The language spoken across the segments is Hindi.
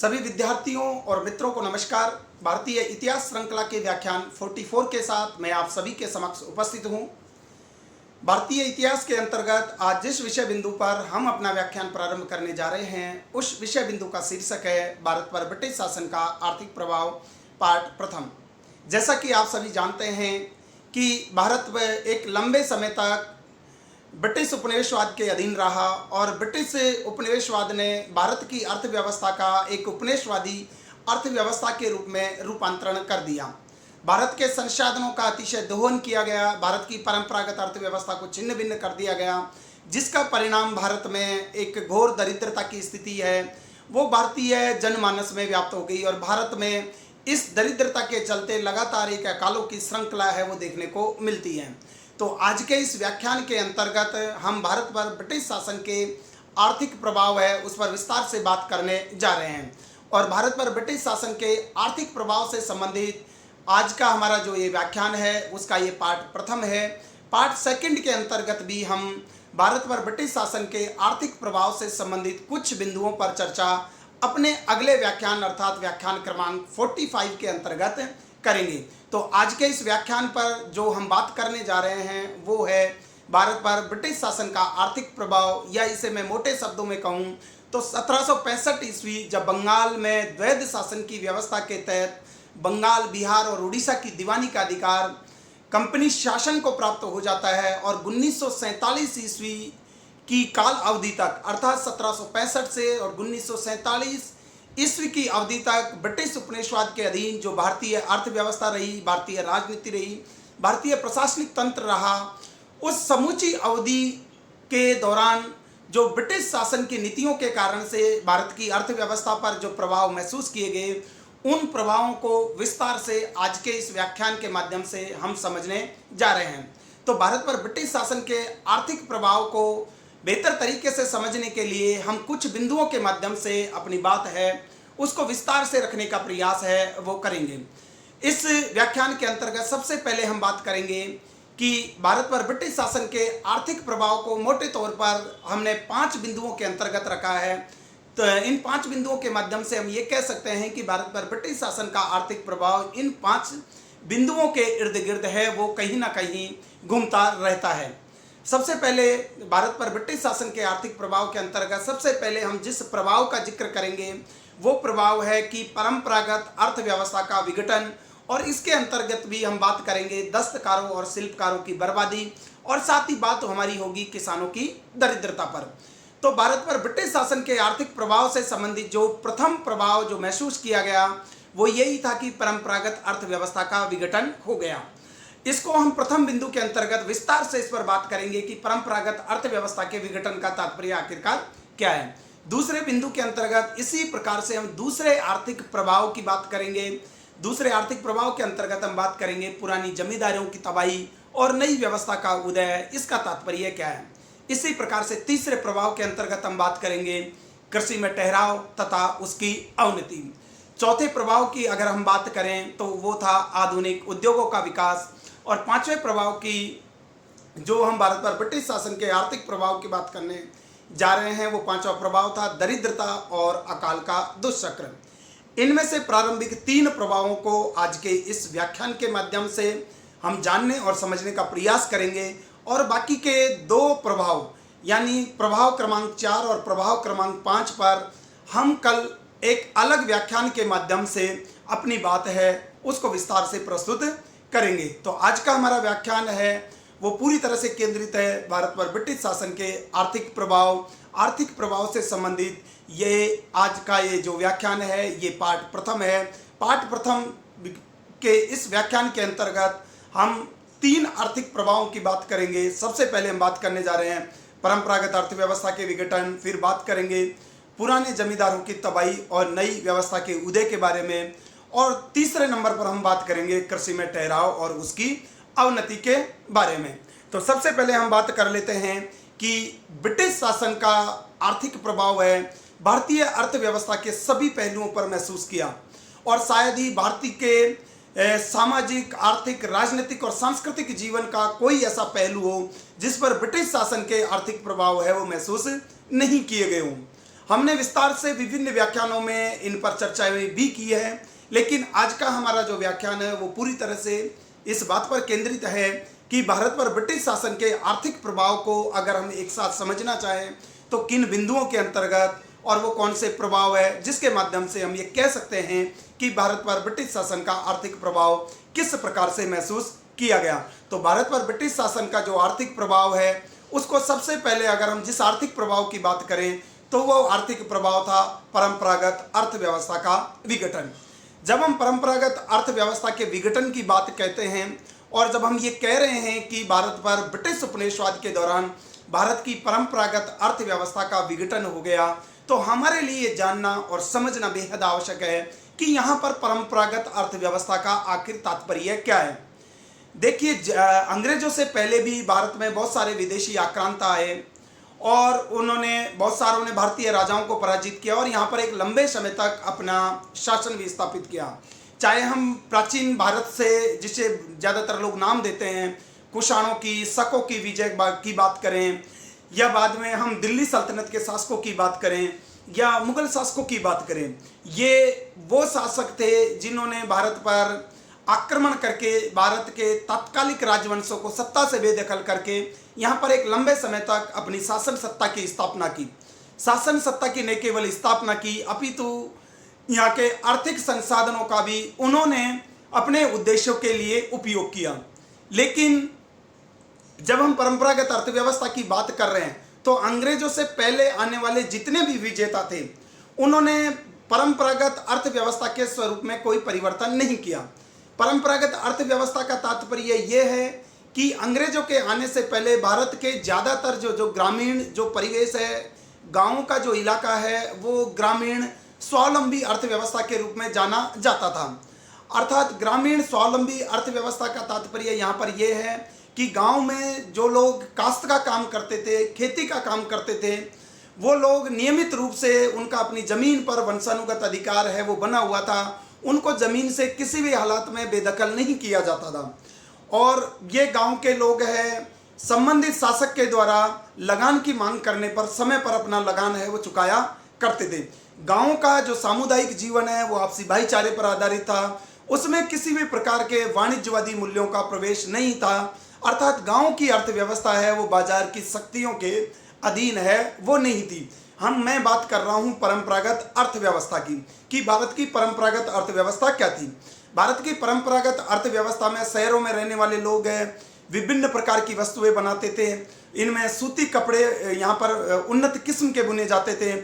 सभी विद्यार्थियों और मित्रों को नमस्कार। भारतीय इतिहास श्रृंखला के व्याख्यान 44 के साथ मैं आप सभी के समक्ष उपस्थित हूं। भारतीय इतिहास के अंतर्गत आज जिस विषय बिंदु पर हम अपना व्याख्यान प्रारंभ करने जा रहे हैं उस विषय बिंदु का शीर्षक है भारत पर ब्रिटिश शासन का आर्थिक प्रभाव पार्ट प्रथम। जैसा कि आप सभी जानते हैं कि भारत एक लंबे समय तक ब्रिटिश उपनिवेशवाद के अधीन रहा और ब्रिटिश उपनिवेशवाद ने भारत की अर्थव्यवस्था का एक उपनिवेशवादी अर्थव्यवस्था के रूप में रूपांतरण कर दिया। भारत के संसाधनों का अतिशय दोहन किया गया, भारत की परंपरागत अर्थव्यवस्था को छिन्न भिन्न कर दिया गया, जिसका परिणाम भारत में एक घोर दरिद्रता की स्थिति है वो भारतीय जनमानस में व्याप्त हो गई और भारत में इस दरिद्रता के चलते लगातार एक अकालों की श्रृंखला है वो देखने को मिलती है। तो आज के इस व्याख्यान के अंतर्गत हम भारत पर ब्रिटिश शासन के आर्थिक प्रभाव है उस पर विस्तार से बात करने जा रहे हैं और भारत पर ब्रिटिश शासन के आर्थिक प्रभाव से संबंधित आज का हमारा जो ये व्याख्यान है उसका ये पार्ट प्रथम है। पार्ट सेकंड के अंतर्गत भी हम भारत पर ब्रिटिश शासन के आर्थिक प्रभाव से संबंधित कुछ बिंदुओं पर चर्चा अपने अगले व्याख्यान अर्थात व्याख्यान क्रमांक 45 के अंतर्गत करेंगे। तो आज के इस व्याख्यान पर जो हम बात करने जा रहे हैं वो है भारत पर ब्रिटिश शासन का आर्थिक प्रभाव, या इसे मैं मोटे शब्दों में कहूँ तो 1765 ईस्वी जब बंगाल में द्वैध शासन की व्यवस्था के तहत बंगाल, बिहार और उड़ीसा की दीवानी का अधिकार कंपनी शासन को प्राप्त हो जाता है और 1947 ईस्वी की काल अवधि तक अर्थात 1765 से और 1947 ईस्वी की अवधि तक ब्रिटिश उपनिवेशवाद के अधीन जो भारतीय अर्थव्यवस्था रही, भारतीय राजनीति रही, भारतीय प्रशासनिक तंत्र रहा, उस समूची अवधि के दौरान जो ब्रिटिश शासन की नीतियों के कारण से भारत की अर्थव्यवस्था पर जो प्रभाव महसूस किए गए उन प्रभावों को विस्तार से आज के इस व्याख्यान के माध्यम से हम समझने जा रहे हैं। तो भारत पर ब्रिटिश शासन के आर्थिक प्रभाव को बेहतर तरीके से समझने के लिए हम कुछ बिंदुओं के माध्यम से अपनी बात है उसको विस्तार से रखने का प्रयास है वो करेंगे। इस व्याख्यान के अंतर्गत सबसे पहले हम बात करेंगे कि भारत पर ब्रिटिश शासन के आर्थिक प्रभाव को मोटे तौर पर हमने 5 बिंदुओं के अंतर्गत रखा है। तो इन 5 बिंदुओं के माध्यम से हम ये कह सकते हैं कि भारत पर ब्रिटिश शासन का आर्थिक प्रभाव इन 5 बिंदुओं के इर्द गिर्द है वो कहीं ना कहीं घूमता रहता है। सबसे पहले भारत पर ब्रिटिश शासन के आर्थिक प्रभाव के अंतर्गत सबसे पहले हम जिस प्रभाव का जिक्र करेंगे वो प्रभाव है कि परंपरागत अर्थव्यवस्था का विघटन, और इसके अंतर्गत भी हम बात करेंगे दस्तकारों और शिल्पकारों की बर्बादी और साथ ही बात हमारी होगी किसानों की दरिद्रता पर। तो भारत पर ब्रिटिश शासन के आर्थिक प्रभाव से संबंधित जो प्रथम प्रभाव जो महसूस किया गया वो यही था कि परंपरागत अर्थव्यवस्था का विघटन हो गया। इसको हम प्रथम बिंदु के अंतर्गत विस्तार से इस पर बात करेंगे कि परंपरागत अर्थव्यवस्था के विघटन का तात्पर्य आखिरकार क्या है। दूसरे बिंदु के अंतर्गत इसी प्रकार से हम दूसरे आर्थिक प्रभाव की बात करेंगे। दूसरे आर्थिक प्रभाव के अंतर्गत हम बात करेंगे पुरानी जमींदारियों की तबाही और नई व्यवस्था का उदय, इसका तात्पर्य क्या है। इसी प्रकार से तीसरे प्रभाव के अंतर्गत हम बात करेंगे कृषि में ठहराव तथा उसकी अवनति। चौथे प्रभाव की अगर हम बात करें तो वो था आधुनिक उद्योगों का विकास, और पांचवें प्रभाव की जो हम भारत पर ब्रिटिश शासन के आर्थिक प्रभाव की बात करने जा रहे हैं वो पांचवा प्रभाव था दरिद्रता और अकाल का दुष्चक्र। इनमें से प्रारंभिक 3 प्रभावों को आज के इस व्याख्यान के माध्यम से हम जानने और समझने का प्रयास करेंगे और बाकी के 2 प्रभाव यानी प्रभाव क्रमांक 4 और प्रभाव क्रमांक 5 पर हम कल एक अलग व्याख्यान के माध्यम से अपनी बात है उसको विस्तार से प्रस्तुत करेंगे। तो आज का हमारा व्याख्यान है वो पूरी तरह से केंद्रित है भारत पर ब्रिटिश शासन के आर्थिक प्रभाव से संबंधित। ये आज का ये जो व्याख्यान है ये पाठ प्रथम है। पाठ प्रथम के इस व्याख्यान के अंतर्गत हम 3 आर्थिक प्रभावों की बात करेंगे। सबसे पहले हम बात करने जा रहे हैं परंपरागत अर्थव्यवस्था के विघटन, फिर बात करेंगे पुराने जमींदारों की तबाही और नई व्यवस्था के उदय के बारे में, और तीसरे नंबर पर हम बात करेंगे कृषि में ठहराव और उसकी अवनति के बारे में। तो सबसे पहले हम बात कर लेते हैं कि ब्रिटिश शासन का आर्थिक प्रभाव है भारतीय अर्थव्यवस्था के सभी पहलुओं पर महसूस किया, और शायद ही भारतीय के सामाजिक, आर्थिक, राजनीतिक और सांस्कृतिक जीवन का कोई ऐसा पहलू हो जिस पर ब्रिटिश शासन के आर्थिक प्रभाव है वो महसूस नहीं किए गए हों। हमने विस्तार से विभिन्न व्याख्यानों में इन पर चर्चाएं भी की है, लेकिन आज का हमारा जो व्याख्यान है वो पूरी तरह से इस बात पर केंद्रित है कि भारत पर ब्रिटिश शासन के आर्थिक प्रभाव को अगर हम एक साथ समझना चाहें तो किन बिंदुओं के अंतर्गत और वो कौन से प्रभाव है जिसके माध्यम से हम ये कह सकते हैं कि भारत पर ब्रिटिश शासन का आर्थिक प्रभाव किस प्रकार से महसूस किया गया। तो भारत पर ब्रिटिश शासन का जो आर्थिक प्रभाव है उसको सबसे पहले अगर हम जिस आर्थिक प्रभाव की बात करें तो वो आर्थिक प्रभाव था परंपरागत अर्थव्यवस्था का विघटन। जब हम परंपरागत अर्थव्यवस्था के विघटन की बात कहते हैं और जब हम ये कह रहे हैं कि भारत पर ब्रिटिश उपनिवेशवाद के दौरान भारत की परंपरागत अर्थव्यवस्था का विघटन हो गया, तो हमारे लिए जानना और समझना बेहद आवश्यक है कि यहाँ पर परंपरागत अर्थव्यवस्था का आखिर तात्पर्य क्या है। देखिए, अंग्रेजों से पहले भी भारत में बहुत सारे विदेशी आक्रांता आए और उन्होंने बहुत सारों ने भारतीय राजाओं को पराजित किया और यहाँ पर एक लंबे समय तक अपना शासन भी स्थापित किया। चाहे हम प्राचीन भारत से जिसे ज़्यादातर लोग नाम देते हैं कुषाणों की, शकों की विजय की बात करें, या बाद में हम दिल्ली सल्तनत के शासकों की बात करें या मुगल शासकों की बात करें, ये वो शासक थे जिन्होंने भारत पर आक्रमण करके भारत के तात्कालिक राजवंशों को सत्ता से बेदखल करके यहाँ पर एक लंबे समय तक अपनी शासन सत्ता की स्थापना की। शासन सत्ता की न केवल स्थापना की अपितु यहाँ के आर्थिक संसाधनों का भी उन्होंने अपने उद्देश्यों के लिए उपयोग किया। लेकिन जब हम परंपरागत अर्थव्यवस्था की बात कर रहे हैं तो अंग्रेजों से पहले आने वाले जितने भी विजेता थे उन्होंने परंपरागत अर्थव्यवस्था के स्वरूप में कोई परिवर्तन नहीं किया। परंपरागत अर्थव्यवस्था का तात्पर्य यह है कि अंग्रेजों के आने से पहले भारत के ज़्यादातर जो ग्रामीण जो परिवेश है, गाँव का जो इलाका है, वो ग्रामीण स्वावलंबी अर्थव्यवस्था के रूप में जाना जाता था। अर्थात ग्रामीण स्वावलंबी अर्थव्यवस्था का तात्पर्य यहाँ पर यह है कि गांव में जो लोग काश्त का काम करते थे, खेती का काम करते थे, वो लोग नियमित रूप से उनका अपनी ज़मीन पर वंशानुगत अधिकार है वो बना हुआ था। उनको ज़मीन से किसी भी हालात में बेदखल नहीं किया जाता था और ये गांव के लोग हैं संबंधित शासक के द्वारा लगान की मांग करने पर समय पर अपना लगान है वो चुकाया करते थे। गाँव का जो सामुदायिक जीवन है वो आपसी भाईचारे पर आधारित था, उसमें किसी भी प्रकार के वाणिज्यवादी मूल्यों का प्रवेश नहीं था। अर्थात गांव की अर्थव्यवस्था है वो बाजार की शक्तियों के अधीन है वो नहीं थी। मैं बात कर रहा हूं परंपरागत अर्थव्यवस्था की कि भारत की परंपरागत अर्थव्यवस्था क्या थी। भारत की परंपरागत अर्थव्यवस्था में शहरों में रहने वाले लोग विभिन्न प्रकार की वस्तुएं बनाते थे। इनमें सूती कपड़े यहाँ पर उन्नत किस्म के बुने जाते थे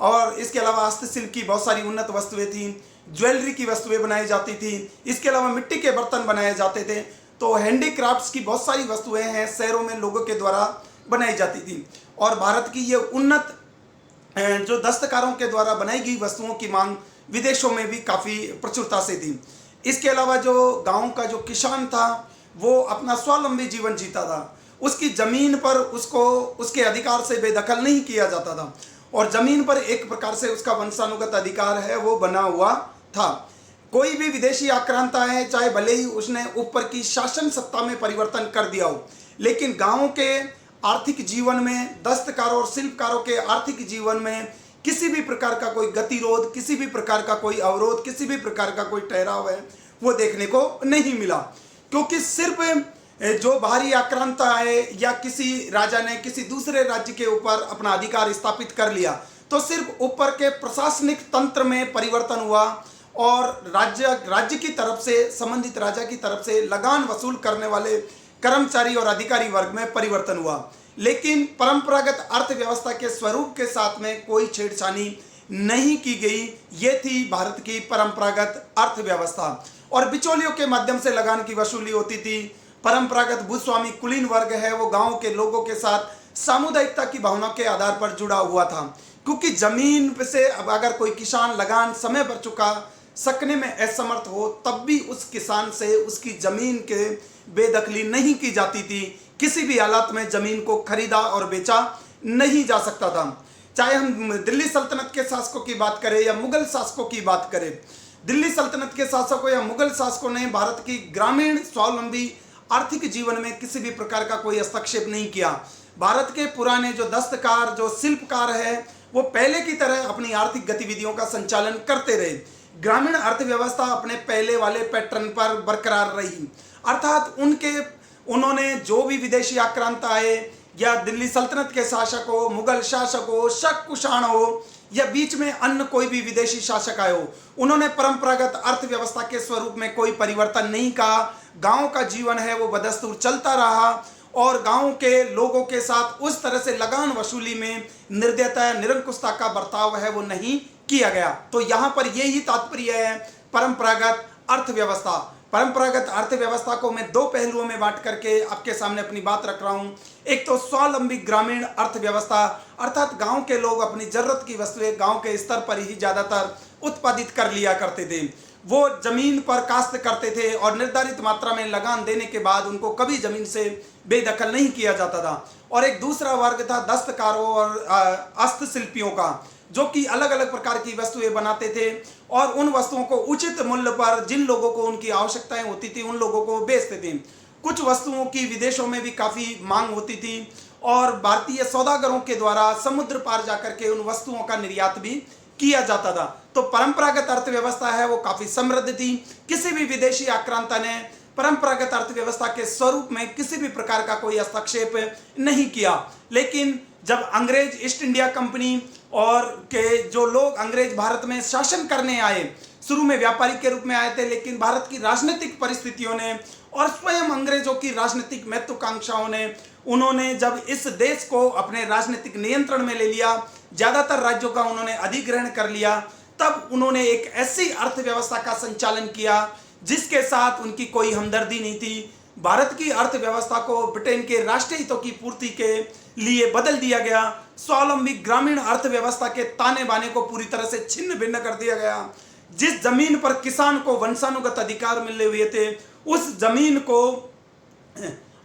और इसके अलावा हस्तशिल्प की बहुत सारी उन्नत वस्तुएं थी, ज्वेलरी की वस्तुएं बनाई जाती थी, इसके अलावा मिट्टी के बर्तन बनाए जाते थे। तो हैंडीक्राफ्ट्स की बहुत सारी वस्तुएं हैं शहरों में लोगों के द्वारा बनाई जाती थी और भारत की ये उन्नत जो दस्तकारों के द्वारा बनाई गई वस्तुओं की मांग विदेशों में भी काफ़ी प्रचुरता से थी। इसके अलावा जो गांव का जो किसान था वो अपना स्वावलंबी जीवन जीता था, उसकी ज़मीन पर उसको उसके अधिकार से बेदखल नहीं किया जाता था और ज़मीन पर एक प्रकार से उसका वंशानुगत अधिकार है वो बना हुआ था। कोई भी विदेशी आक्रांता है चाहे भले ही उसने ऊपर की शासन सत्ता में परिवर्तन कर दिया हो, लेकिन गाँव के आर्थिक जीवन में, दस्तकारों और शिल्पकारों के आर्थिक जीवन में किसी भी प्रकार का कोई गतिरोध, किसी भी प्रकार का कोई अवरोध, किसी भी प्रकार का कोई ठहराव है वो देखने को नहीं मिला। क्योंकि सिर्फ जो बाहरी आक्रांता है या किसी राजा ने किसी दूसरे राज्य के ऊपर अपना अधिकार स्थापित कर लिया तो सिर्फ ऊपर के प्रशासनिक तंत्र में परिवर्तन हुआ और राज्य की तरफ से, संबंधित राजा की तरफ से लगान वसूल करने वाले कर्मचारी और अधिकारी वर्ग में परिवर्तन हुआ। लेकिन परंपरागत अर्थव्यवस्था के स्वरूप के साथ में कोई छेड़छानी नहीं की गई। ये थी भारत की परंपरागत अर्थव्यवस्था और बिचौलियों के माध्यम से लगान की वसूली होती थी। परंपरागत भूस्वामी कुलीन वर्ग है वो गांव के लोगों के साथ सामुदायिकता की भावना के आधार पर जुड़ा हुआ था, क्योंकि जमीन से अब अगर कोई किसान लगान समय पर चुका सकने में असमर्थ हो तब भी उस किसान से उसकी जमीन के बेदखली नहीं की जाती थी। किसी भी हालात में जमीन को खरीदा और बेचा नहीं जा सकता था। चाहे हम दिल्ली सल्तनत के शासकों की बात करें या मुगल शासकों की बात करें, दिल्ली सल्तनत के शासकों या मुगल शासकों ने भारत की ग्रामीण स्वावलंबी आर्थिक जीवन में किसी भी प्रकार का कोई हस्तक्षेप नहीं किया। भारत के पुराने जो दस्तकार, जो शिल्पकार है, वो पहले की तरह अपनी आर्थिक गतिविधियों का संचालन करते रहे। ग्रामीण अर्थव्यवस्था अपने पहले वाले पैटर्न पर बरकरार रही, अर्थात उन्होंने जो भी विदेशी आक्रांत आए या दिल्ली सल्तनत के शासक हो, मुगल शासक हो, शक कुषाण हो या बीच में अन्य कोई भी विदेशी शासक आए हो, उन्होंने परंपरागत अर्थव्यवस्था के स्वरूप में कोई परिवर्तन नहीं कहा। गांव का जीवन है वो बदस्तूर चलता रहा और गांव के लोगों के साथ उस तरह से लगान वसूली में निर्दयता, निरंकुशता का बर्ताव है वो नहीं किया गया। तो यहाँ पर यही तात्पर्य है परंपरागत अर्थव्यवस्था। परंपरागत अर्थव्यवस्था को मैं दो पहलुओं में बांट करके आपके सामने अपनी बात रख रहा हूं। एक तो स्वावलंबी ग्रामीण अर्थव्यवस्था, अर्थात गांव के लोग अपनी जरूरत की वस्तुएं गांव के स्तर पर ही ज्यादातर उत्पादित कर लिया करते थे। वो जमीन पर काश्त करते थे और निर्धारित मात्रा में लगान देने के बाद उनको कभी जमीन से बेदखल नहीं किया जाता था। और एक दूसरा वर्ग था दस्तकारों और हस्तशिल्पियों का, जो कि अलग अलग प्रकार की वस्तुएं बनाते थे और उन वस्तुओं को उचित मूल्य पर जिन लोगों को उनकी आवश्यकताएं होती थी उन लोगों को बेचते थे। कुछ वस्तुओं की विदेशों में भी काफ़ी मांग होती थी और भारतीय सौदागरों के द्वारा समुद्र पार जाकर के उन वस्तुओं का निर्यात भी किया जाता था। तो परंपरागत अर्थव्यवस्था है वो काफ़ी समृद्ध थी। किसी भी विदेशी आक्रांता ने परंपरागत अर्थव्यवस्था के स्वरूप में किसी भी प्रकार का कोई हस्तक्षेप नहीं किया। लेकिन जब अंग्रेज ईस्ट इंडिया कंपनी और के जो लोग अंग्रेज भारत में शासन करने आए, शुरू में व्यापारी के रूप में आए थे, लेकिन भारत की राजनीतिक परिस्थितियों ने और स्वयं अंग्रेजों की राजनीतिक महत्वाकांक्षाओं ने उन्होंने जब इस देश को अपने राजनीतिक नियंत्रण में ले लिया, ज़्यादातर राज्यों का उन्होंने अधिग्रहण कर लिया, तब उन्होंने एक ऐसी अर्थव्यवस्था का संचालन किया जिसके साथ उनकी कोई हमदर्दी नहीं थी। भारत की अर्थव्यवस्था को ब्रिटेन के राष्ट्रीय हितों की पूर्ति के लिए बदल दिया गया। स्वावलंबी ग्रामीण अर्थव्यवस्था के ताने बाने को पूरी तरह से छिन्न भिन्न कर दिया गया। जिस जमीन पर किसान को वंशानुगत अधिकार मिले हुए थे, उस जमीन को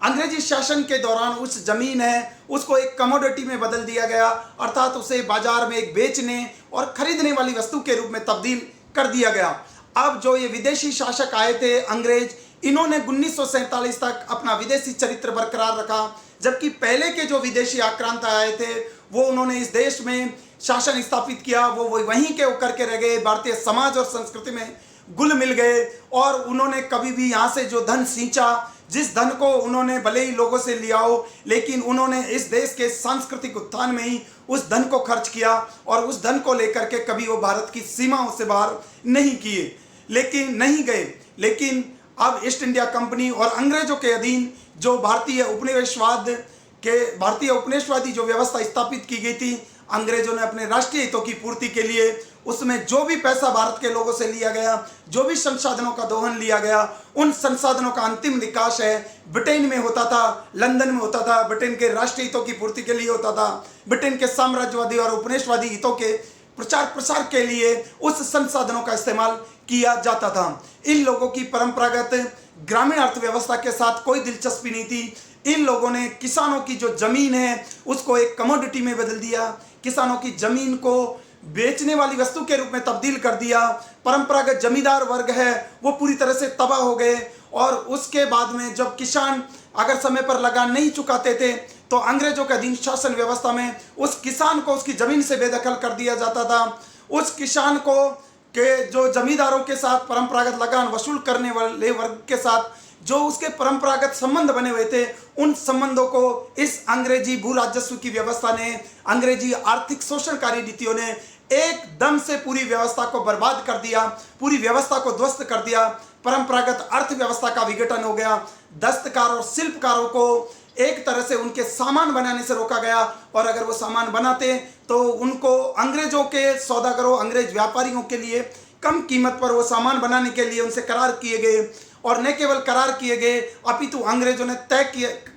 अंग्रेजी शासन के दौरान उस जमीन है उसको एक कमोडिटी में बदल दिया गया, अर्थात उसे बाजार में एक बेचने और खरीदने वाली वस्तु के रूप में तब्दील कर दिया गया। अब जो ये विदेशी शासक आए थे अंग्रेज, इन्होंने 1947 तक अपना विदेशी चरित्र बरकरार रखा, जबकि पहले के जो विदेशी आक्रांत आए थे वो उन्होंने इस देश में शासन स्थापित किया, वो वहीं के होकर के रह गए, भारतीय समाज और संस्कृति में घुल मिल गए और उन्होंने कभी भी यहाँ से जो धन सींचा, जिस धन को उन्होंने भले ही लोगों से लिया हो, लेकिन उन्होंने इस देश के सांस्कृतिक उत्थान में ही उस धन को खर्च किया और उस धन को लेकर के कभी वो भारत की सीमाओं से बाहर नहीं गए। लेकिन अब ईस्ट इंडिया कंपनी और अंग्रेजों के अधीन जो भारतीय उपनिवेशवादी जो व्यवस्था स्थापित की गई थी, अंग्रेजों ने अपने राष्ट्रीय हितों की पूर्ति के लिए उसमें जो भी पैसा भारत के लोगों से लिया गया, जो भी संसाधनों का दोहन लिया गया, उन संसाधनों का अंतिम निकास है ब्रिटेन में होता था, लंदन में होता था, ब्रिटेन के राष्ट्रीय हितों की पूर्ति के लिए होता था, ब्रिटेन के साम्राज्यवादी और उपनिवेशवादी हितों के प्रचार प्रसार के लिए उस संसाधनों का इस्तेमाल किया जाता था। इन लोगों की परंपरागत ग्रामीण अर्थव्यवस्था के साथ कोई दिलचस्पी नहीं थी। इन लोगों ने किसानों की जो जमीन है उसको एक कमोडिटी में बदल दिया, किसानों की जमीन को बेचने वाली वस्तु के रूप में तब्दील कर दिया। परंपरागत जमींदार वर्ग है वो पूरी तरह से तबाह हो गए और उसके बाद में जब किसान अगर समय पर लगान नहीं चुकाते थे तो अंग्रेजों के अधीन शासन व्यवस्था में उस किसान को उसकी जमीन से बेदखल कर दिया जाता था। उस किसान को के जो जमींदारों के साथ परंपरागत लगान वसूल करने वाले वर्ग के साथ जो उसके परंपरागत संबंध बने हुए थे, उन संबंधों को इस अंग्रेजी भू राजस्व की व्यवस्था ने, अंग्रेजी आर्थिक शोषणकारी नीतियों ने एकदम से पूरी व्यवस्था को बर्बाद कर दिया, पूरी व्यवस्था को ध्वस्त कर दिया। परंपरागत अर्थव्यवस्था का विघटन हो गया। दस्तकार और शिल्पकारों को एक तरह से उनके सामान बनाने से रोका गया और अगर वो सामान बनाते तो उनको अंग्रेजों के सौदागरों, अंग्रेज व्यापारियों के लिए कम कीमत पर वो सामान बनाने के लिए उनसे करार किए गए और न केवल करार किए गए अपितु अंग्रेजों ने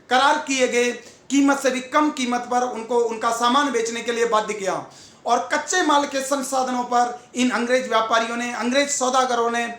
करार किए गए कीमत से भी कम कीमत पर उनको उनका सामान बेचने के लिए बाध्य किया। और कच्चे माल के संसाधनों पर इन अंग्रेज व्यापारियों ने, अंग्रेज सौदागरों ने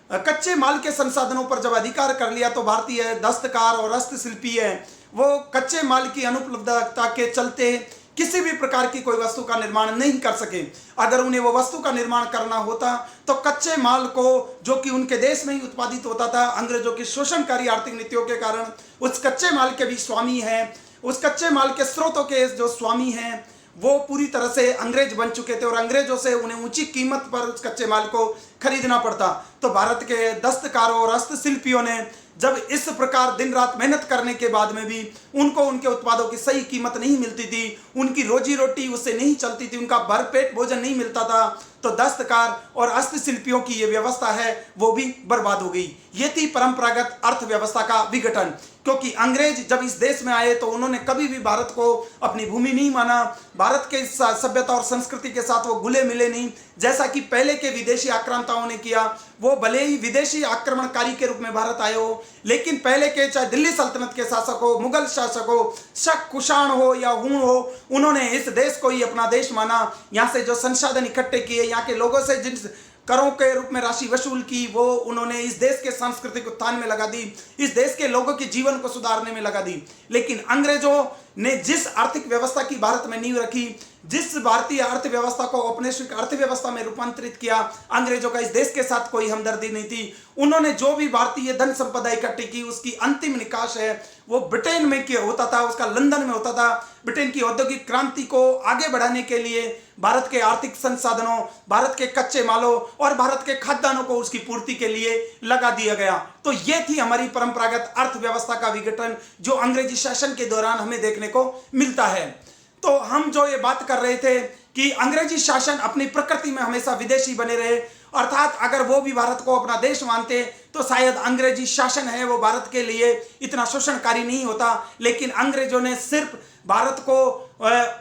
कच्चे माल के संसाधनों पर जब अधिकार कर लिया तो भारतीय दस्तकार और हस्तशिल्पी है वो कच्चे माल की अनुपलब्धता के चलते किसी भी प्रकार की कोई वस्तु का निर्माण नहीं कर सके। अगर उन्हें वो वस्तु का निर्माण करना होता तो कच्चे माल को, जो कि उनके देश में ही उत्पादित होता था, अंग्रेजों की शोषणकारी आर्थिक नीतियों के कारण उस कच्चे माल के भी स्वामी हैं, उस कच्चे माल के स्रोतों के जो स्वामी हैं वो पूरी तरह से अंग्रेज बन चुके थे और अंग्रेजों से उन्हें ऊंची कीमत पर उस कच्चे माल को खरीदना पड़ता। तो भारत के दस्तकारों और हस्तशिल्पियों ने जब इस प्रकार दिन रात मेहनत करने के बाद में भी उनको उनके उत्पादों की सही कीमत नहीं मिलती थी, उनकी रोजी रोटी उससे नहीं चलती थी, उनका भरपेट भोजन नहीं मिलता था, तो दस्तकार और हस्तशिल्पियों की ये व्यवस्था है वो भी बर्बाद हो गई। ये थी परंपरागत अर्थव्यवस्था का विघटन। क्योंकि अंग्रेज जब इस देश में आए तो उन्होंने कभी भी भारत को अपनी भूमि नहीं माना, भारत के सभ्यता और संस्कृति के साथ वो घुले मिले नहीं, जैसा कि पहले के विदेशी आक्रांताओं ने किया। वो भले ही विदेशी आक्रमणकारी के रूप में भारत आए हो, लेकिन पहले के चाहे दिल्ली सल्तनत के शासक हो, मुगल शासक हो, शक कुषाण हो या हूण हो, उन्होंने इस देश को ही अपना देश माना। यहाँ से जो संसाधन इकट्ठे किए, यहाँ के लोगों से जिन करों के रूप में राशि वसूल की, वो उन्होंने इस देश के सांस्कृतिक उत्थान में लगा दी, इस देश के लोगों के जीवन को सुधारने में लगा दी। लेकिन अंग्रेजों ने जिस आर्थिक व्यवस्था की भारत में नींव रखी, जिस भारतीय अर्थव्यवस्था को औपनिवेशिक अर्थव्यवस्था में रूपांतरित किया, अंग्रेजों का इस देश के साथ कोई हमदर्दी नहीं थी। उन्होंने जो भी भारतीय धन संपदा इकट्ठी की उसकी अंतिम निकास है वो ब्रिटेन में होता था, उसका लंदन में होता था। ब्रिटेन की औद्योगिक क्रांति को आगे बढ़ाने के लिए भारत के आर्थिक संसाधनों, भारत के कच्चे मालों और भारत के खाद्यान्नों को उसकी पूर्ति के लिए लगा दिया गया। तो ये थी हमारी परंपरागत अर्थव्यवस्था का विघटन जो अंग्रेजी शासन के दौरान हमें देखने को मिलता है। तो हम जो ये बात कर रहे थे कि अंग्रेजी शासन अपनी प्रकृति में हमेशा विदेशी बने रहे, अर्थात अगर वो भी भारत को अपना देश मानते तो शायद अंग्रेजी शासन है वो भारत के लिए इतना शोषणकारी नहीं होता। लेकिन अंग्रेजों ने सिर्फ भारत को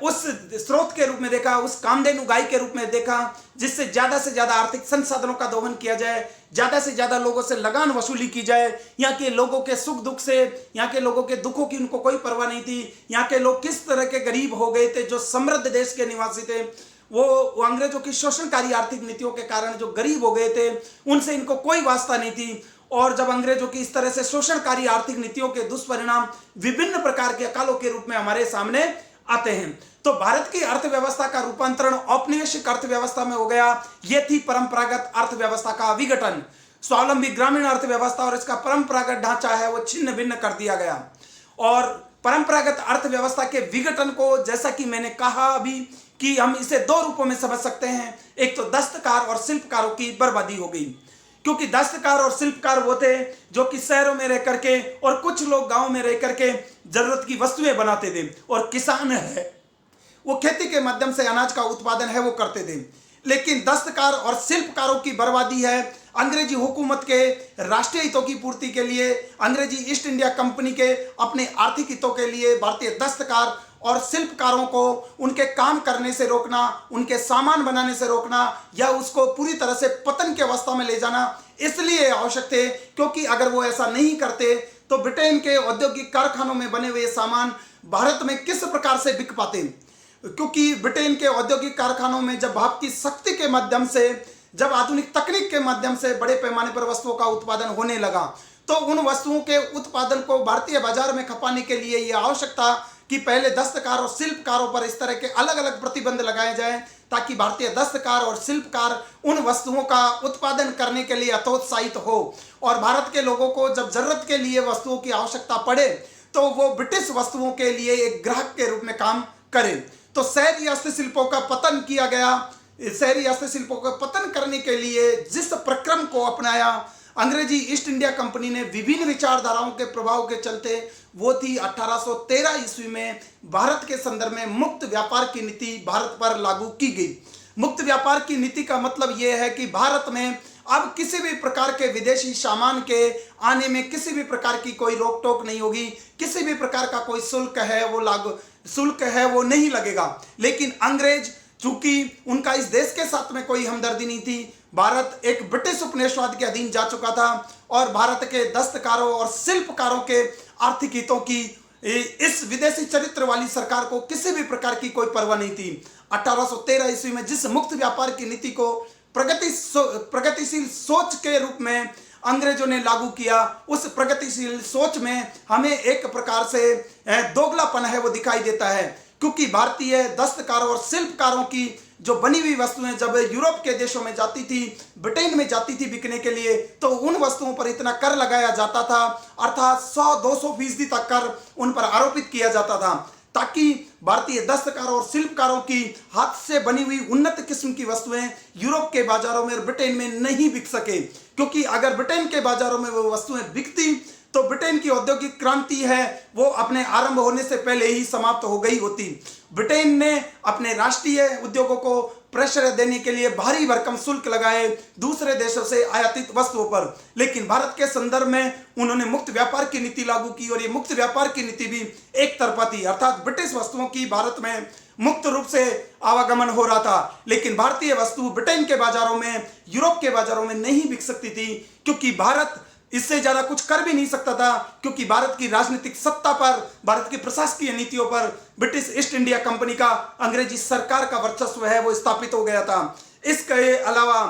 उस स्रोत के रूप में देखा, उस कामधेनु गाय के रूप में देखा जिससे ज्यादा से ज्यादा आर्थिक संसाधनों का दोहन किया जाए, ज्यादा से ज्यादा लोगों से लगान वसूली की जाए। यहाँ के लोगों के सुख दुख से, यहाँ के लोगों के दुखों की उनको कोई परवाह नहीं थी। यहाँ के लोग किस तरह के गरीब हो गए थे, जो समृद्ध देश के निवासी थे, वो अंग्रेजों की शोषणकारी आर्थिक नीतियों के कारण जो गरीब हो गए थे उनसे इनको कोई वास्ता नहीं थी। और जब अंग्रेजों की इस तरह से शोषणकारी आर्थिक नीतियों के दुष्परिणाम विभिन्न प्रकार के अकालों के रूप में हमारे सामने आते हैं, तो भारत की अर्थव्यवस्था का रूपांतरण औपनिवेशिक अर्थव्यवस्था में हो गया। यह थी परंपरागत अर्थव्यवस्था का विघटन। स्वावलंबी ग्रामीण अर्थव्यवस्था और इसका परंपरागत ढांचा है वो छिन्न भिन्न कर दिया गया। और परंपरागत अर्थव्यवस्था के विघटन को, जैसा कि मैंने कहा अभी, कि हम इसे दो रूपों में समझ सकते हैं। एक तो दस्तकार और शिल्पकारों की बर्बादी हो गई, क्योंकि दस्तकार और शिल्पकार वो थे जो कि शहरों में रह करके और कुछ लोग गांव में रह करके जरूरत की वस्तुएं बनाते थे, और किसान है वो खेती के माध्यम से अनाज का उत्पादन है वो करते थे। लेकिन दस्तकार और शिल्पकारों की बर्बादी है अंग्रेजी हुकूमत के राष्ट्रीय हितों की पूर्ति के लिए, अंग्रेजी ईस्ट इंडिया कंपनी के अपने आर्थिक हितों के लिए भारतीय दस्तकार और शिल्पकारों को उनके काम करने से रोकना, उनके सामान बनाने से रोकना या उसको पूरी तरह से पतन की अवस्था में ले जाना इसलिए आवश्यक थे, क्योंकि अगर वो ऐसा नहीं करते तो ब्रिटेन के औद्योगिक कारखानों में बने हुए सामान भारत में किस प्रकार से बिक पाते। क्योंकि ब्रिटेन के औद्योगिक कारखानों में जब भाप की शक्ति के माध्यम से, जब आधुनिक तकनीक के माध्यम से बड़े पैमाने पर वस्तुओं का उत्पादन होने लगा, तो उन वस्तुओं के उत्पादन को भारतीय बाजार में खपाने के लिए यह आवश्यक था कि पहले दस्तकार और शिल्पकारों पर इस तरह के अलग अलग प्रतिबंध लगाए जाएं, ताकि भारतीय दस्तकार और शिल्पकार उन वस्तुओं का उत्पादन करने के लिए हतोत्साहित हो और भारत के लोगों को जब जरूरत के लिए वस्तुओं की आवश्यकता पड़े तो वो ब्रिटिश वस्तुओं के लिए एक ग्राहक के रूप में काम करें। तो शहरी हस्तशिल्पों का पतन किया गया। शहरी हस्तशिल्पों का पतन करने के लिए जिस प्रक्रम को अपनाया अंग्रेजी ईस्ट इंडिया कंपनी ने विभिन्न विचारधाराओं के प्रभाव के चलते, वो थी 1813 ईस्वी में भारत के संदर्भ में मुक्त व्यापार की नीति भारत पर लागू की गई। मुक्त व्यापार की नीति का मतलब यह है कि भारत में अब किसी भी प्रकार के विदेशी सामान के आने में किसी भी प्रकार की कोई रोक टोक नहीं होगी, किसी भी प्रकार का कोई शुल्क है वो नहीं लगेगा। लेकिन अंग्रेज, चूंकि उनका इस देश के साथ में कोई हमदर्दी नहीं थी, भारत एक ब्रिटिश उपनिवेशवाद के अधीन जा चुका था और भारत के दस्तकारों और शिल्पकारों के आर्थिक हितों की इस विदेशी चरित्र वाली सरकार को किसी भी प्रकार की कोई परवाह नहीं थी। 1813 ईस्वी में जिस मुक्त व्यापार की नीति को प्रगतिशील सोच के रूप में अंग्रेजों ने लागू किया, उस प्रगतिशील सोच में हमें एक प्रकार से दोगलापन है वो दिखाई देता है। क्योंकि भारतीय दस्तकारों और शिल्पकारों की जो बनी हुई वस्तुएं जब यूरोप के देशों में जाती थी, ब्रिटेन में जाती थी बिकने के लिए, तो उन वस्तुओं पर इतना कर लगाया जाता था, अर्थात 100-200% तक कर उन पर आरोपित किया जाता था। ताकि भारतीय दस्तकारों और शिल्पकारों की हाथ से बनी हुई उन्नत किस्म की वस्तुएं यूरोप के बाजारों में और ब्रिटेन में नहीं बिक सके। क्योंकि अगर ब्रिटेन के बाजारों में वो वस्तुएं बिकती तो ब्रिटेन की औद्योगिक क्रांति है वो अपने आरंभ होने से पहले ही समाप्त हो गई होती। ब्रिटेन ने अपने राष्ट्रीय उद्योगों को प्रेशर देने के लिए भारी भरकम शुल्क लगाए दूसरे देशों से आयातित वस्तुओं पर, लेकिन भारत के संदर्भ में उन्होंने मुक्त व्यापार की नीति लागू की और ये मुक्त व्यापार की नीति भी एक तरफा थी, अर्थात ब्रिटिश वस्तुओं की भारत में मुक्त रूप से आवागमन हो रहा था, लेकिन भारतीय वस्तु ब्रिटेन के बाजारों में, यूरोप के बाजारों में नहीं बिक सकती थी, क्योंकि भारत इससे ज्यादा कुछ कर भी नहीं सकता था, क्योंकि भारत की राजनीतिक सत्ता पर, भारत की प्रशासकीय नीतियों पर ब्रिटिश ईस्ट इंडिया कंपनी का, अंग्रेजी सरकार का वर्चस्व है वो स्थापित हो गया था। इसके अलावा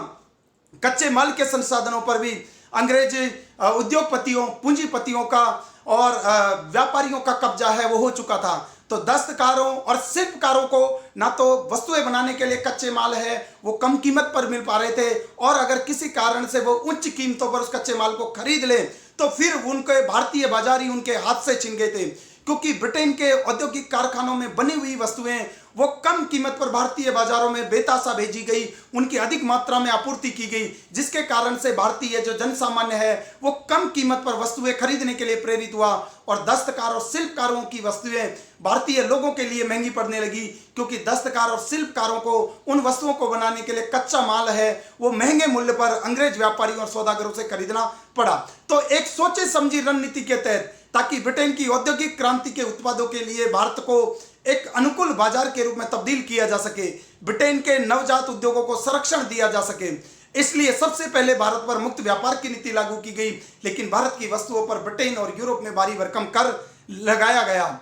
कच्चे माल के संसाधनों पर भी अंग्रेज उद्योगपतियों, पूंजीपतियों का और व्यापारियों का कब्जा है वो हो चुका था। तो दस्तकारों और शिल्पकारों को ना तो वस्तुएं बनाने के लिए कच्चे माल है वो कम कीमत पर मिल पा रहे थे, और अगर किसी कारण से वो उच्च कीमतों पर उस कच्चे माल को खरीद ले तो फिर उनके भारतीय बाजार ही उनके हाथ से छिन गए थे, क्योंकि ब्रिटेन के औद्योगिक कारखानों में बनी हुई वस्तुएं वो कम कीमत पर भारतीय बाजारों में बेतासा भेजी गई, उनकी अधिक मात्रा में आपूर्ति की गई, जिसके कारण से भारतीय जो जनसामान्य है वो कम कीमत पर वस्तुएं खरीदने के लिए प्रेरित हुआ, और दस्तकार और शिल्पकारों की वस्तुएं भारतीय लोगों के लिए महंगी पड़ने लगी, क्योंकि दस्तकार और शिल्पकारों को उन वस्तुओं को बनाने के लिए कच्चा माल है वो महंगे मूल्य पर अंग्रेज व्यापारियों और सौदागरों से खरीदना पड़ा। तो एक सोचे समझी रणनीति के तहत, ताकि ब्रिटेन की औद्योगिक क्रांति के उत्पादों के लिए भारत को एक अनुकूल बाजार के रूप में तब्दील किया जा सके, ब्रिटेन के नवजात उद्योगों को संरक्षण दिया जा सके, इसलिए सबसे पहले भारत पर मुक्त व्यापार की नीति लागू की गई, लेकिन भारत की वस्तुओं पर ब्रिटेन और यूरोप में भारी भरकम कर लगाया गया।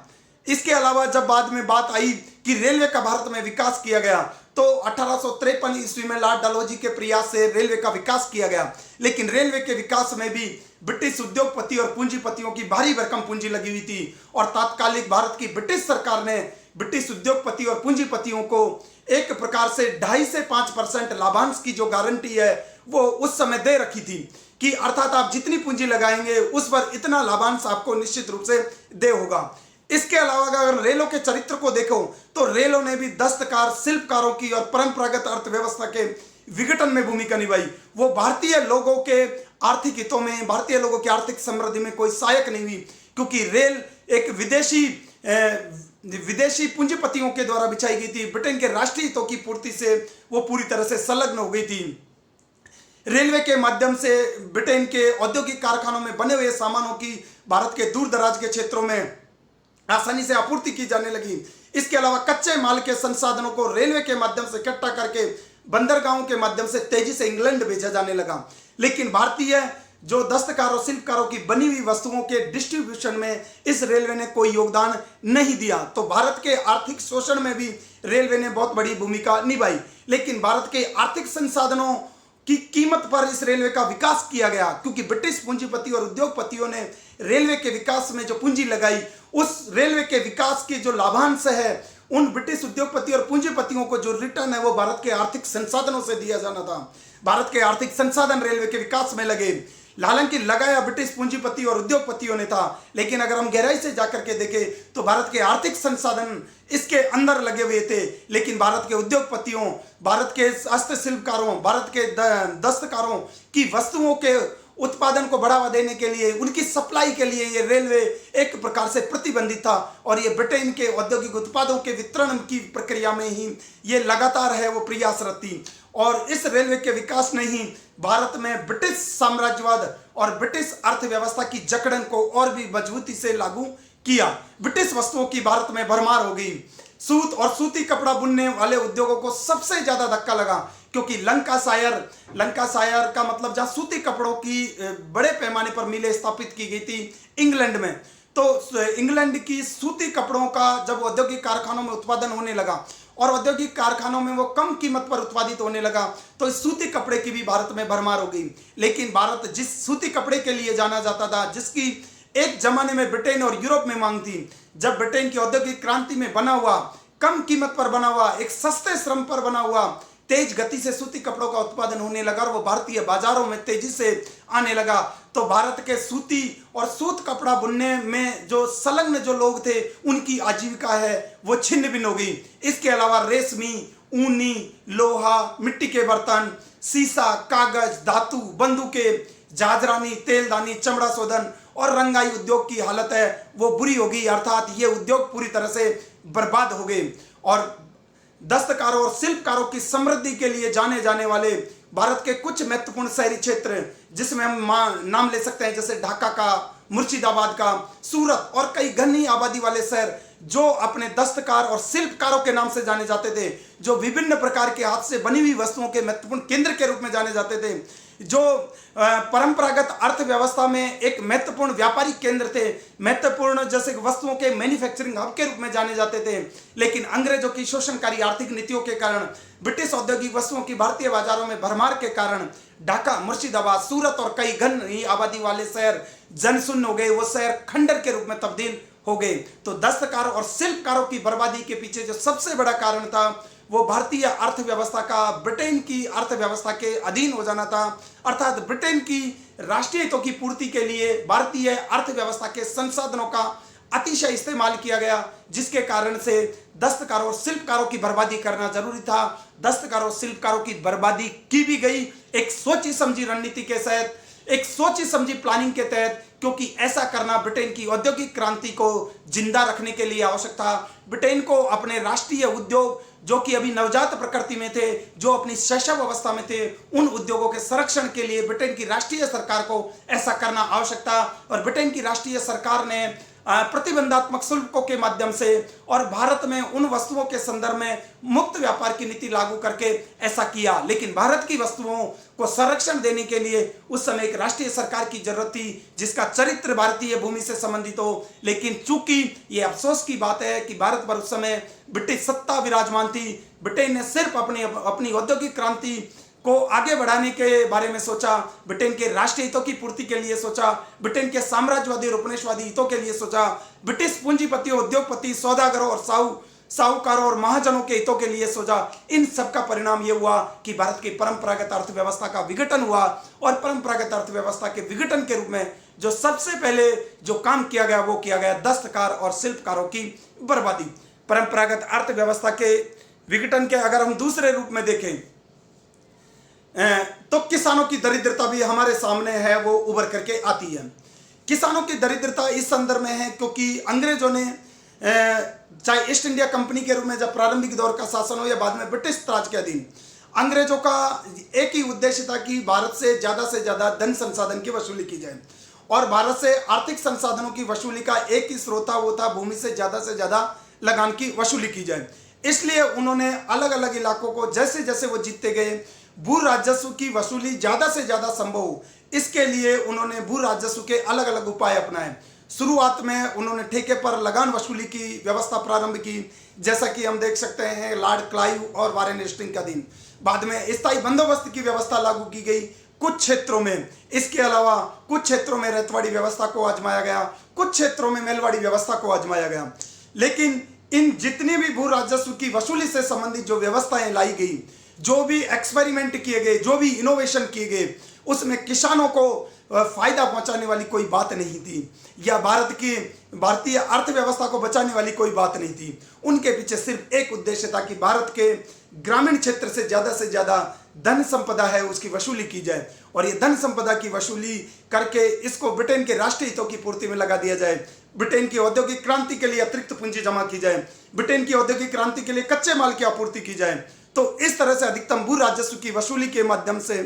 इसके अलावा जब बाद में बात आई कि रेलवे का भारत में विकास किया गया, तो 1853 ईस्वी में लॉर्ड डलहौजी के प्रयास से रेलवे का विकास किया गया, लेकिन रेलवे के विकास में भी ब्रिटिश उद्योगपति और पूंजीपतियों की भारी भरकम पूंजी लगी हुई थी, और तात्कालिक भारत की ब्रिटिश सरकार ने ब्रिटिश उद्योगपति और पूंजीपतियों को एक प्रकार से 2.5 से 5% लाभांश की जो गारंटी है वो उस समय दे रखी थी, कि अर्थात आप जितनी पूंजी लगाएंगे उस पर इतना लाभांश आपको निश्चित रूप से दे होगा। इसके अलावा अगर रेलों के चरित्र को देखो तो रेलों ने भी दस्तकार, शिल्पकारों की और परंपरागत अर्थव्यवस्था के विघटन में भूमिका निभाई। वो भारतीय लोगों के आर्थिक हितों में, भारतीय लोगों की आर्थिक समृद्धि में कोई सहायक नहीं हुई, क्योंकि रेल एक विदेशी पूंजीपतियों के द्वारा बिछाई गई थी। ब्रिटेन के राष्ट्रीय हितों की पूर्ति से वो पूरी तरह से संलग्न हो गई थी। रेलवे के माध्यम से ब्रिटेन के औद्योगिक कारखानों में बने हुए सामानों की भारत के दूर दराज के क्षेत्रों में आसानी से आपूर्ति की जाने लगी। इसके अलावा कच्चे माल के संसाधनों को रेलवे के माध्यम से इकट्ठा करके बंदरगाहों के माध्यम से तेजी से इंग्लैंड भेजा जाने लगा, लेकिन भारतीय जो दस्तकारों, शिल्पकारों की बनी हुई वस्तुओं के डिस्ट्रीब्यूशन में इस रेलवे ने कोई योगदान नहीं दिया। तो भारत के आर्थिक शोषण में भी रेलवे ने बहुत बड़ी भूमिका निभाई, लेकिन भारत के आर्थिक संसाधनों की कीमत पर इस रेलवे का विकास किया गया, क्योंकि ब्रिटिश पूंजीपति और उद्योगपतियों ने रेलवे के विकास में जो पूंजी लगाई, उस रेलवे के विकास के जो लाभांश है उन ब्रिटिश उद्योगपति और पूंजीपतियों को जो रिटर्न है वो भारत के आर्थिक संसाधनों से दिया जाना था। भारत के आर्थिक संसाधन रेलवे के विकास में लगे, हालांकि लगाया ब्रिटिश पूंजीपति और उद्योगपतियों ने था, लेकिन अगर हम गहराई से जाकर के देखें तो भारत के आर्थिक संसाधन इसके अंदर लगे हुए थे, लेकिन भारत के उद्योगपतियों, भारत के हस्तशिल्पकारों, भारत के दस्तकारों की वस्तुओं के उत्पादन को बढ़ावा देने के लिए, उनकी सप्लाई के लिए ये रेलवे एक प्रकार से प्रतिबंधित था, और ये ब्रिटेन के औद्योगिक उत्पादों के वितरण की प्रक्रिया में ही ये लगातार है वो प्रयासरत थी। और इस रेलवे के विकास ने ही भारत में ब्रिटिश साम्राज्यवाद और ब्रिटिश अर्थव्यवस्था की जकड़न को और भी मजबूती से लागू किया। ब्रिटिश वस्तुओं की भारत में भरमार हो गई। सूत और सूती कपड़ा बुनने वाले उद्योगों को सबसे ज्यादा धक्का लगा, क्योंकि लंकाशायर का मतलब जहां सूती कपड़ों की बड़े पैमाने पर मिलें स्थापित की गई थी इंग्लैंड में, तो इंग्लैंड की सूती कपड़ों का जब औद्योगिक कारखानों में उत्पादन होने लगा और औद्योगिक कारखानों में वो कम कीमत पर उत्पादित होने लगा, तो इस सूती कपड़े की भी भारत में भरमार हो गई। लेकिन भारत जिस सूती कपड़े के लिए जाना जाता था, जिसकी एक जमाने में ब्रिटेन और यूरोप में मांग थी, जब ब्रिटेन की औद्योगिक क्रांति में बना हुआ, कम कीमत पर बना हुआ, एक सस्ते श्रम पर बना हुआ तेज गति से सूती कपड़ों का उत्पादन होने लगा और वो भारतीय बाजारों में तेजी से आने लगा, तो भारत के सूती और सूत कपड़ा बुनने में जो संलग्न जो लोग थे उनकी आजीविका है वो छिन्न भिन्न हो गई। इसके अलावा रेशमी, ऊनी, लोहा, मिट्टी के बर्तन, सीसा, कागज, धातु, बंदूकें, जाजरानी, तेलदानी, चमड़ा शोधन और रंगाई उद्योग की हालत है वो बुरी हो गई, अर्थात ये उद्योग पूरी तरह से बर्बाद हो गए। और दस्तकारों और शिल्पकारों की समृद्धि के लिए जाने जाने वाले भारत के कुछ महत्वपूर्ण शहरी क्षेत्र जिसमें हम नाम ले सकते हैं जैसे ढाका का, मुर्शिदाबाद का, सूरत और कई घनी आबादी वाले शहर जो अपने दस्तकार और शिल्पकारों के नाम से जाने जाते थे, जो विभिन्न प्रकार के हाथ से बनी हुई वस्तुओं के महत्वपूर्ण केंद्र के रूप में जाने जाते थे, जो परंपरागत अर्थव्यवस्था में एक महत्वपूर्ण व्यापारिक केंद्र थे, महत्वपूर्ण जैसे वस्तुओं के मैन्युफैक्चरिंग हब के रूप में जाने जाते थे। लेकिन अंग्रेजों की शोषणकारी आर्थिक नीतियों के कारण, ब्रिटिश औद्योगिक वस्तुओं की भारतीय बाजारों में भरमार के कारण ढाका, मुर्शिदाबाद, सूरत और कई घनी आबादी वाले शहर जनशून्य हो गए, वो शहर खंडर के रूप में तब्दील हो गए। तो दस्तकारों और शिल्पकारों की बर्बादी के पीछे जो सबसे बड़ा कारण था वो भारतीय अर्थव्यवस्था का ब्रिटेन की अर्थव्यवस्था के अधीन हो जाना था, अर्थात ब्रिटेन की राष्ट्रीय हितों की पूर्ति के लिए भारतीय अर्थव्यवस्था के संसाधनों का अतिशय इस्तेमाल किया गया, जिसके कारण से दस्तकारों और शिल्पकारों की बर्बादी करना जरूरी था। दस्तकारों और शिल्पकारों की बर्बादी की भी गई एक सोची समझी रणनीति के तहत, एक सोची समझी प्लानिंग के तहत, क्योंकि ऐसा करना ब्रिटेन की औद्योगिक क्रांति को जिंदा रखने के लिए आवश्यक था। ब्रिटेन को अपने राष्ट्रीय उद्योग जो कि अभी नवजात प्रकृति में थे, जो अपनी शैशव अवस्था में थे, उन उद्योगों के संरक्षण के लिए ब्रिटेन की राष्ट्रीय सरकार को ऐसा करना आवश्यक था। और ब्रिटेन की राष्ट्रीय सरकार ने प्रतिबंधात्मक शुल्कों के माध्यम से और भारत में उन वस्तुओं के संदर्भ में मुक्त व्यापार की नीति लागू करके ऐसा किया। लेकिन भारत की वस्तुओं को संरक्षण देने के लिए उस समय एक राष्ट्रीय सरकार की जरूरत थी जिसका चरित्र भारतीय भूमि से संबंधित हो। लेकिन चूंकि ये अफसोस की बात है कि भारत पर उस समय ब्रिटिश सत्ता विराजमान थी, ब्रिटेन ने सिर्फ अपनी औद्योगिक क्रांति को आगे बढ़ाने के बारे में सोचा, ब्रिटेन के राष्ट्रीय हितों की पूर्ति के लिए सोचा, ब्रिटेन के साम्राज्यवादी और उपनिवेशवादी हितों के लिए सोचा, ब्रिटिश पूंजीपतियों, उद्योगपति, सौदागरों और साहूकारों और महाजनों के हितों के लिए सोचा। इन सब का परिणाम यह हुआ कि भारत की परंपरागत अर्थव्यवस्था का विघटन हुआ। और परंपरागत अर्थव्यवस्था के विघटन के रूप में जो सबसे पहले जो काम किया गया वो किया गया दस्तकार और शिल्पकारों की बर्बादी। परंपरागत अर्थव्यवस्था के विघटन के अगर हम दूसरे रूप में देखें तो किसानों की दरिद्रता भी हमारे सामने है, वो उभर करके आती है। किसानों की दरिद्रता इस संदर्भ में है क्योंकि अंग्रेजों ने चाहे ईस्ट इंडिया कंपनी के रूप में जब प्रारंभिक दौर का शासन हो या बाद में ब्रिटिश राज के अधीन, अंग्रेजों का एक ही उद्देश्य था कि भारत से ज्यादा धन संसाधन की वसूली की जाए। और भारत से आर्थिक संसाधनों की वसूली का एक ही स्रोत था, वो था भूमि से ज्यादा लगान की वसूली की जाए। इसलिए उन्होंने अलग अलग इलाकों को जैसे जैसे वो जीतते गए भू राजस्व की वसूली ज्यादा से ज्यादा संभव हो, इसके लिए उन्होंने भू राजस्व के अलग अलग उपाय अपनाए। शुरुआत में उन्होंने ठेके पर लगान वसूली की व्यवस्था प्रारंभ की, जैसा कि हम देख सकते हैं लॉर्ड क्लाइव और वारेन हेस्टिंग्स का दिन। बाद में स्थायी बंदोबस्त की व्यवस्था लागू की गई कुछ क्षेत्रों में। इसके अलावा कुछ क्षेत्रों में रैतवाड़ी व्यवस्था को आजमाया गया, कुछ क्षेत्रों में मेलवाड़ी व्यवस्था को आजमाया गया। लेकिन इन जितनी भी भू राजस्व की वसूली से संबंधित जो व्यवस्थाएं लाई गई, जो भी एक्सपेरिमेंट किए गए, जो भी इनोवेशन किए गए, उसमें किसानों को फायदा पहुंचाने वाली कोई बात नहीं थी, या भारतीय अर्थव्यवस्था को बचाने वाली कोई बात नहीं थी। उनके पीछे सिर्फ एक उद्देश्य था कि भारत के ग्रामीण क्षेत्र से ज्यादा धन संपदा है उसकी वसूली की जाए, और ये धन संपदा की वसूली करके इसको ब्रिटेन के राष्ट्रीय हितों की पूर्ति में लगा दिया जाए। ब्रिटेन की औद्योगिक क्रांति के लिए अतिरिक्त पूंजी जमा की जाए, ब्रिटेन की औद्योगिक क्रांति के लिए कच्चे माल की आपूर्ति की जाए। तो इस तरह से अधिकतम भू राजस्व की वसूली के माध्यम से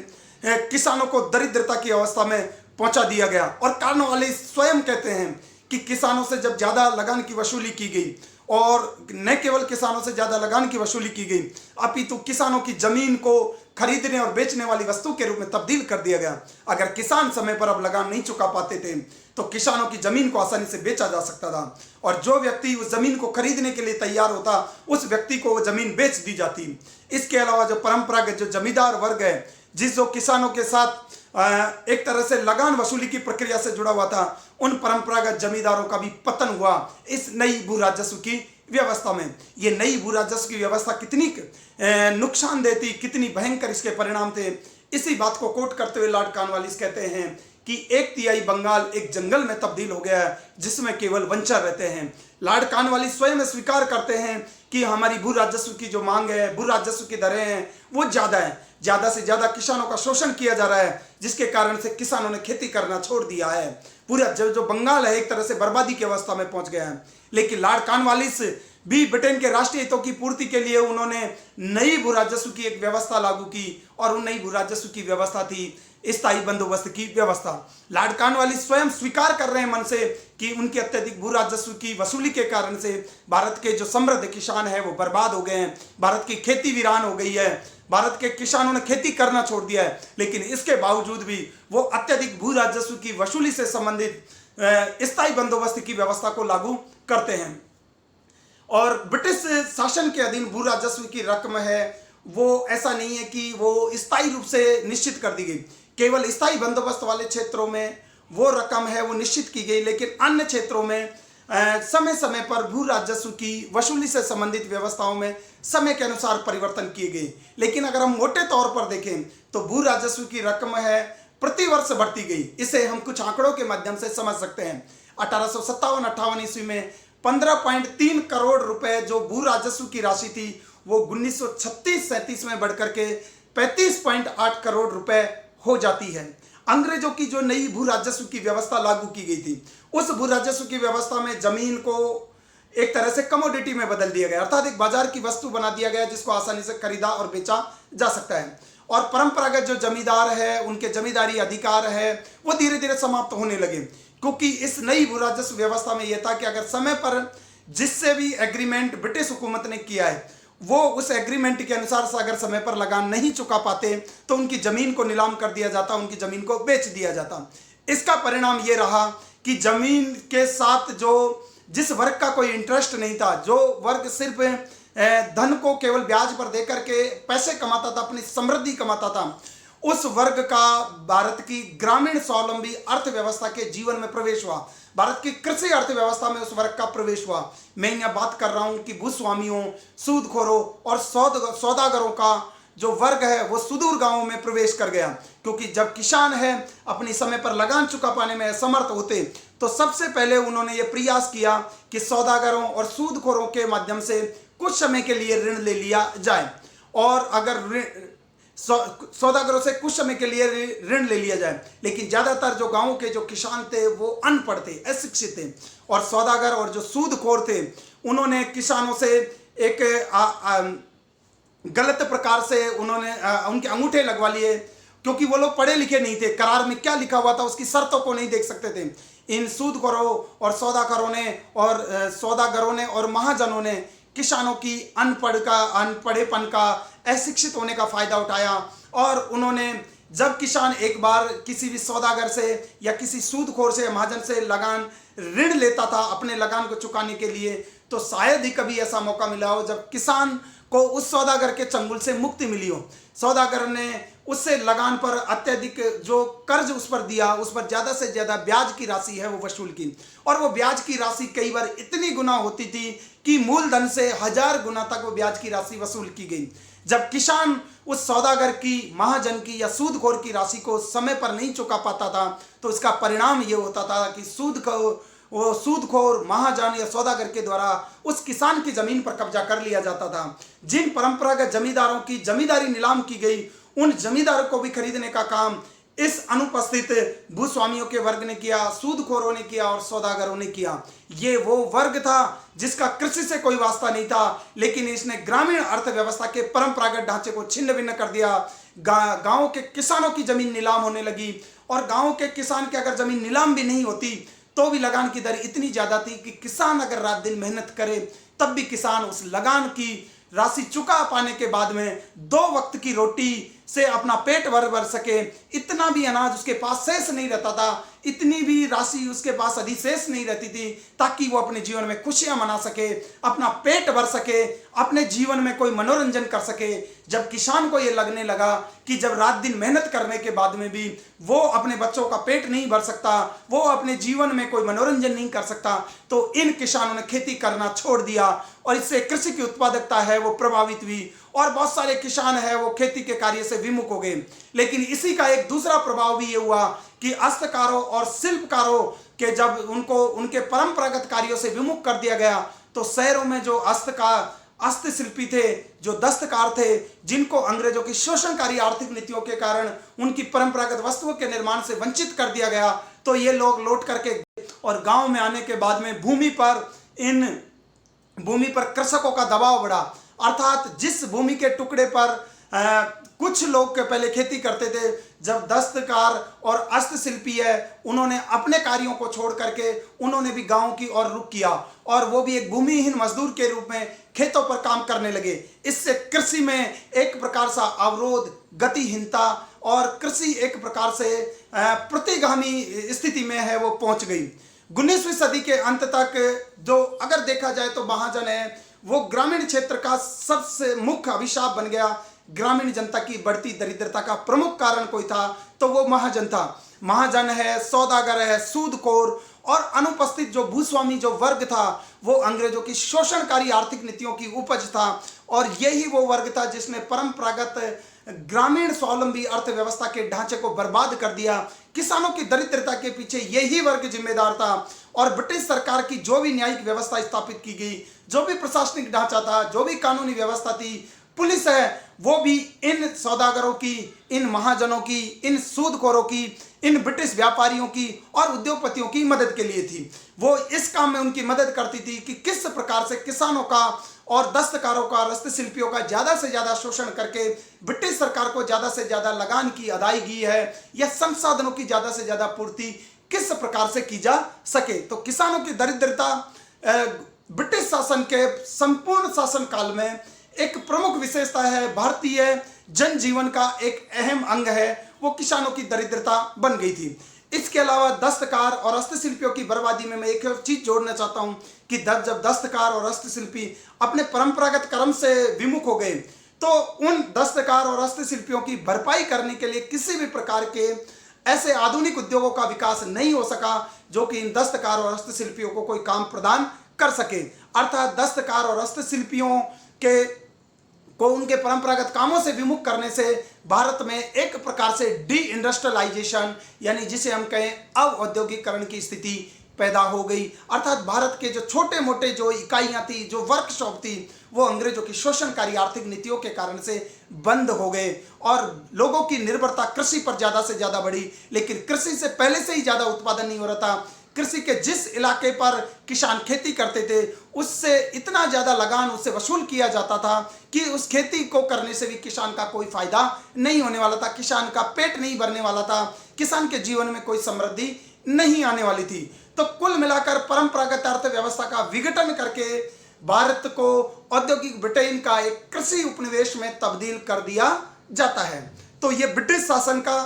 किसानों को दरिद्रता की अवस्था में पहुंचा दिया गया। और कानून वाले स्वयं कहते हैं कि किसानों से जब ज्यादा लगान की वसूली की गई, और न केवल किसानों से ज्यादा लगान की वसूली की गई, अपितु किसानों की जमीन को खरीदने और बेचने वाली वस्तु के रूप में तब्दील कर दिया गया। अगर किसान समय पर अब लगान नहीं चुका पाते थे तो किसानों की जमीन को आसानी से बेचा जा सकता था, और जो व्यक्ति उस जमीन को खरीदने के लिए तैयार होता उस व्यक्ति को वो जमीन बेच दी जाती। इसके अलावा जो परंपरागत जो जमींदार वर्ग है, जो किसानों के साथ एक तरह से लगान वसूली की प्रक्रिया से जुड़ा हुआ था, उन परंपरागत जमींदारों का भी पतन हुआ इस नई भू राजस्व की व्यवस्था में। ये नई भू राजस्व की व्यवस्था कितनी नुकसानदेह थी, कितनी भयंकर इसके परिणाम थे, इसी बात को कोट करते हुए लॉर्ड कॉर्नवालिस कहते हैं कि 1/3 बंगाल एक जंगल में तब्दील हो गया है जिसमें केवल वंचर रहते हैं। लॉर्ड कॉर्नवालिस स्वयं स्वीकार करते हैं कि हमारी भू राजस्व की जो मांग है, भू राजस्व की दरें हैं, वो ज़्यादा है, ज़्यादा से ज़्यादा किसानों का शोषण किया जा रहा है, जिसके कारण से किसानों ने खेती करना छोड़ दिया है। पूरा जो बंगाल है एक तरह से बर्बादी की अवस्था में पहुंच गया है। लेकिन लॉर्ड कॉर्नवालिस भी ब्रिटेन के राष्ट्रीय हितों की पूर्ति के लिए उन्होंने नई भू राजस्व की एक व्यवस्था लागू की, और उन नई भू राजस्व की व्यवस्था थी स्थायी बंदोबस्त की व्यवस्था। लॉर्ड कॉर्नवालिस स्वयं स्वीकार कर रहे हैं मन से कि उनके अत्यधिक भू राजस्व की वसूली के कारण से भारत के जो समृद्ध किसान हैं वो बर्बाद हो गए हैं, भारत की खेती वीरान हो गई है, भारत के किसानों ने खेती करना छोड़ दिया है। लेकिन इसके बावजूद भी वो अत्यधिक भू राजस्व की वसूली से संबंधित स्थायी बंदोबस्त की व्यवस्था को लागू करते हैं। और ब्रिटिश शासन के अधीन भू राजस्व की रकम है वो ऐसा नहीं है कि वो स्थायी रूप से निश्चित कर दी गई, केवल स्थायी बंदोबस्त वाले क्षेत्रों में वो रकम है वो निश्चित की गई, लेकिन अन्य क्षेत्रों में समय समय पर भू राजस्व की वसूली से संबंधित व्यवस्थाओं में समय के अनुसार परिवर्तन किए गए। लेकिन अगर हम मोटे तौर पर देखें तो भू राजस्व की रकम है प्रति वर्ष बढ़ती गई। इसे हम कुछ आंकड़ों के माध्यम से समझ सकते हैं। 1857-58 ईस्वी में 15.3 करोड़ रुपए जो भू राजस्व की राशि थी वो 1936-37 में बढ़कर के 35.8 करोड़ रुपए हो जाती है। अंग्रेजों की जो नई भू राजस्व की व्यवस्था लागू की गई थी, उस भू राजस्व की व्यवस्था में जमीन को एक तरह से कमोडिटी में बदल दिया गया, अर्थात एक बाजार की वस्तु बना दिया गया जिसको आसानी से खरीदा और बेचा जा सकता है। और परंपरागत जो जमींदार है, उनके जमींदारी अधिकार है, वो धीरे धीरे समाप्त होने लगे, क्योंकि इस नई भू राजस्व व्यवस्था में यह था कि अगर समय पर जिससे भी एग्रीमेंट ब्रिटिश हुकूमत ने किया है वो उस एग्रीमेंट के अनुसार से अगर समय पर लगान नहीं चुका पाते तो उनकी जमीन को नीलाम कर दिया जाता, उनकी जमीन को बेच दिया जाता। इसका परिणाम ये रहा कि जमीन के साथ जिस वर्ग का कोई इंटरेस्ट नहीं था, जो वर्ग सिर्फ धन को केवल ब्याज पर देकर के पैसे कमाता था, अपनी समृद्धि कमाता था, उस वर्ग का भारत की ग्रामीण स्वावलंबी अर्थव्यवस्था के जीवन में प्रवेश हुआ। भारत की कृषि अर्थव्यवस्था में उस वर्ग का प्रवेश हुआ। मैं यहाँ बात कर रहा हूँ कि भूस्वामियों, सूदखोरों और सौदागरों का जो वर्ग है वो सुदूर गांवों में प्रवेश कर गया, क्योंकि जब किसान है अपनी समय पर लगान चुका पाने में असमर्थ होते तो सबसे पहले उन्होंने ये प्रयास किया कि सौदागरों और सूदखोरों के माध्यम से कुछ समय के लिए ऋण ले लिया जाए, और अगर सौदागरों से कुछ समय के लिए ऋण ले लिया जाए। लेकिन ज़्यादातर जो गांवों के जो किसान थे वो अनपढ़ थे, अशिक्षित थे, और सौदागर और जो सूदखोर थे उन्होंने किसानों से एक गलत प्रकार से उन्होंने उनके अंगूठे लगवा लिए, क्योंकि वो लोग पढ़े लिखे नहीं थे, करार में क्या लिखा हुआ था उसकी शर्तों को नहीं देख सकते थे। इन सूदखोरों और सौदागरों ने और महाजनों ने किसानों की अनपढ़ेपन का, अशिक्षित होने का फायदा उठाया, और उन्होंने जब किसान एक बार किसी भी सौदागर से या किसी सूदखोर से, महाजन से लगान ऋण लेता था अपने लगान को चुकाने के लिए, तो शायद ही कभी ऐसा मौका मिला हो जब किसान को उस सौदागर के चंगुल से मुक्ति मिली हो। सौदागर ने उससे लगान पर अत्यधिक जो कर्ज उस पर दिया, उस पर ज़्यादा से ज़्यादा ब्याज की राशि है वो वसूल की, और वो ब्याज की राशि कई बार इतनी गुना होती थी कि मूलधन से 1000 गुना तक वो ब्याज की राशि वसूल की गई। जब किसान उस सौदागर की, महाजन की या सूदखोर की राशि को समय पर नहीं चुका पाता था तो इसका परिणाम ये होता था कि सूदखोर, महाजन या सौदागर के द्वारा उस किसान की जमीन पर कब्जा कर लिया जाता था। जिन परंपरागत जमींदारों की जमींदारी नीलाम की गई, उन जमींदारों को भी खरीदने का काम इस अनुपस्थित भूस्वामियों के वर्ग ने किया, सूदखोरों ने किया और सौदागरों ने किया। ये वो वर्ग था जिसका कृषि से कोई वास्ता नहीं था, लेकिन इसने ग्रामीण अर्थव्यवस्था के परंपरागत ढांचे को छिन्न भिन्न कर दिया। गांव के किसानों की जमीन नीलाम होने लगी, और गांव के किसान की अगर जमीन नीलाम भी नहीं होती तो भी लगान की दर इतनी ज्यादा थी कि किसान अगर रात दिन मेहनत करे तब भी किसान उस लगान की राशि चुका पाने के बाद में 2 वक्त की रोटी से अपना पेट भर सके, इतना भी अनाज उसके पास शेष नहीं रहता था इतनी भी राशि उसके पास अधिशेष नहीं रहती थी ताकि वो अपने जीवन में खुशियां मना सके, अपना पेट भर सके, अपने जीवन में कोई मनोरंजन कर सके। जब किसान को ये लगने लगा कि जब रात दिन मेहनत करने के बाद में भी वो अपने बच्चों का पेट नहीं भर सकता, वो अपने जीवन में कोई मनोरंजन नहीं कर सकता, तो इन किसानों ने खेती करना छोड़ दिया और इससे कृषि की उत्पादकता है वो प्रभावित हुई और बहुत सारे किसान है वो खेती के कार्य से विमुख हो गए। लेकिन इसी का एक दूसरा प्रभाव भी ये हुआ कि हस्तकारों और शिल्पकारों के जब उनको उनके परंपरागत कार्यों से विमुख कर दिया गया, तो शहरों में जो हस्तशिल्पी थे, जो दस्तकार थे, जिनको अंग्रेजों की शोषणकारी आर्थिक नीतियों के कारण उनकी परंपरागत वस्तुओं के निर्माण से वंचित कर दिया गया, तो ये लोग लौट करके और गांव में आने के बाद में भूमि पर कृषकों का दबाव बढ़ा। अर्थात जिस भूमि के टुकड़े पर कुछ लोग के पहले खेती करते थे, जब दस्तकार और हस्तशिल्पी है उन्होंने अपने कार्यों को छोड़ करके उन्होंने भी गांव की ओर रुख किया और वो भी एक भूमिहीन मजदूर के रूप में खेतों पर काम करने लगे। इससे कृषि में एक प्रकार सा अवरोध, गतिहीनता और कृषि एक प्रकार से प्रतिगामी स्थिति में है वो पहुंच गई। 19वीं सदी के अंत तक जो अगर देखा जाए तो महाजन है वो ग्रामीण क्षेत्र का सबसे मुख्य अभिशाप बन गया। ग्रामीण जनता की बढ़ती दरिद्रता का प्रमुख कारण कोई था तो वो महाजन था। महाजन है, सौदागर है, सूदखोर और अनुपस्थित जो भूस्वामी जो वर्ग था वो अंग्रेजों की शोषणकारी आर्थिक नीतियों की उपज था और यही वो वर्ग था जिसने परंपरागत ग्रामीण स्वावलंबी अर्थव्यवस्था के ढांचे को बर्बाद कर दिया। किसानों की दरिद्रता के पीछे यही वर्ग जिम्मेदार था और ब्रिटिश सरकार की जो भी न्यायिक व्यवस्था स्थापित की गई, जो भी प्रशासनिक ढांचा था, जो भी कानूनी व्यवस्था थी, पुलिस है, वो भी इन सौदागरों की, इन महाजनों की, इन सूदखोरों की, इन ब्रिटिश व्यापारियों की और उद्योगपतियों की मदद के लिए थी। वो इस काम में उनकी मदद करती थी कि किस प्रकार से किसानों का और दस्तकारों का, हस्तशिल्पियों का ज्यादा से ज्यादा शोषण करके ब्रिटिश सरकार को ज्यादा से ज्यादा लगान की अदायगी है या संसाधनों की ज्यादा से ज्यादा पूर्ति किस प्रकार से की जा सके। तो किसानों की दरिद्रता ब्रिटिश शासन के संपूर्ण शासन काल में एक प्रमुख विशेषता है, भारतीय जनजीवन का एक अहम अंग है, वो किसानों की दरिद्रता बन गई थी। इसके अलावा दस्तकार और हस्तशिल्पियों की बर्बादी में मैं एक और चीज जोड़ना चाहता हूं कि जब दस्तकार और हस्तशिल्पी अपने परंपरागत कर्म से विमुख हो गए तो उन दस्तकार और हस्तशिल्पियों की भरपाई करने के लिए किसी भी प्रकार के ऐसे आधुनिक उद्योगों का विकास नहीं हो सका जो कि इन दस्तकार और हस्तशिल्पियों को कोई काम प्रदान कर सके। अर्थात दस्तकार और हस्तशिल्पियों को उनके परंपरागत कामों से विमुख करने से भारत में एक प्रकार से डी इंडस्ट्रियलाइजेशन यानी जिसे हम कहें अवौद्योगिकरण की स्थिति पैदा हो गई। अर्थात भारत के जो छोटे मोटे जो इकाइयां थी, जो वर्कशॉप थी, वो अंग्रेजों की शोषणकारी आर्थिक नीतियों के कारण से बंद हो गए और लोगों की निर्भरता कृषि पर ज्यादा से ज्यादा बढ़ी। लेकिन कृषि से पहले से ही ज्यादा उत्पादन नहीं हो रहा था। कृषि के जिस इलाके पर किसान खेती करते थे उससे इतना ज्यादा लगान उससे वसूल किया जाता था कि उस खेती को करने से भी किसान का कोई फायदा नहीं होने वाला था, किसान का पेट नहीं भरने वाला था, किसान के जीवन में कोई समृद्धि नहीं आने वाली थी। तो कुल मिलाकर परंपरागत अर्थव्यवस्था का विघटन करके भारत को औद्योगिक ब्रिटेन का एक कृषि उपनिवेश में तब्दील कर दिया जाता है। तो यह ब्रिटिश शासन का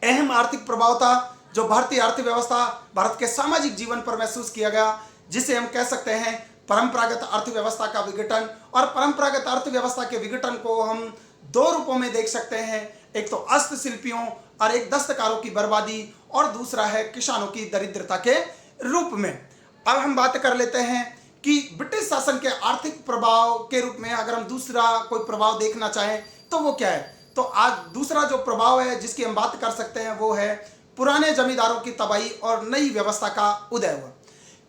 अहम आर्थिक प्रभाव था जो भारतीय अर्थव्यवस्था, भारत के सामाजिक जीवन पर महसूस किया गया, जिसे हम कह सकते हैं परंपरागत अर्थव्यवस्था का विघटन। और परंपरागत अर्थव्यवस्था के विघटन को हम दो रूपों में देख सकते हैं, एक तो हस्तशिल्पियों और एक दस्तकारों की बर्बादी और दूसरा है किसानों की दरिद्रता के रूप में। अब हम बात कर लेते हैं कि ब्रिटिश शासन के आर्थिक प्रभाव के रूप में अगर हम दूसरा कोई प्रभाव देखना चाहें तो वो क्या है। तो आज दूसरा जो प्रभाव है जिसकी हम बात कर सकते हैं वो है पुराने जमींदारों की तबाही और नई व्यवस्था का उदय हुआ।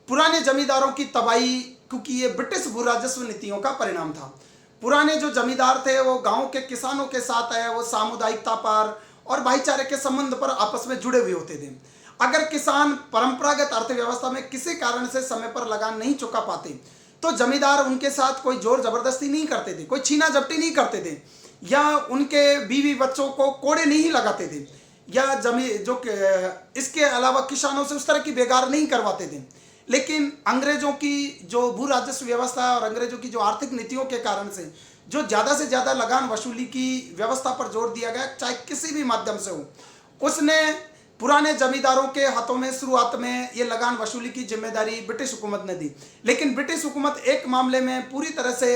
पुराने जमींदारों की तबाही क्योंकि ये ब्रिटिश भू राजस्व नीतियों का परिणाम था। पुराने जो जमींदार थे वो गांव के किसानों के साथ है वो सामुदायिकता पर और भाईचारे के संबंध पर आपस में जुड़े हुए होते थे। अगर किसान परंपरागत अर्थव्यवस्था में किसी कारण से समय पर लगान नहीं चुका पाते तो जमींदार उनके साथ कोई जोर जबरदस्ती नहीं करते थे, कोई छीना झपटी नहीं करते थे या उनके बीवी बच्चों को कोड़े नहीं लगाते थे या इसके अलावा किसानों से उस तरह की बेगार नहीं करवाते थे। लेकिन अंग्रेजों की जो भू राजस्व व्यवस्था और अंग्रेजों की जो आर्थिक नीतियों के कारण से जो ज़्यादा से ज़्यादा लगान वसूली की व्यवस्था पर जोर दिया गया, चाहे किसी भी माध्यम से हो, उसने पुराने जमींदारों के हाथों में शुरुआत में ये लगान वसूली की जिम्मेदारी ब्रिटिश हुकूमत ने दी, लेकिन ब्रिटिश हुकूमत एक मामले में पूरी तरह से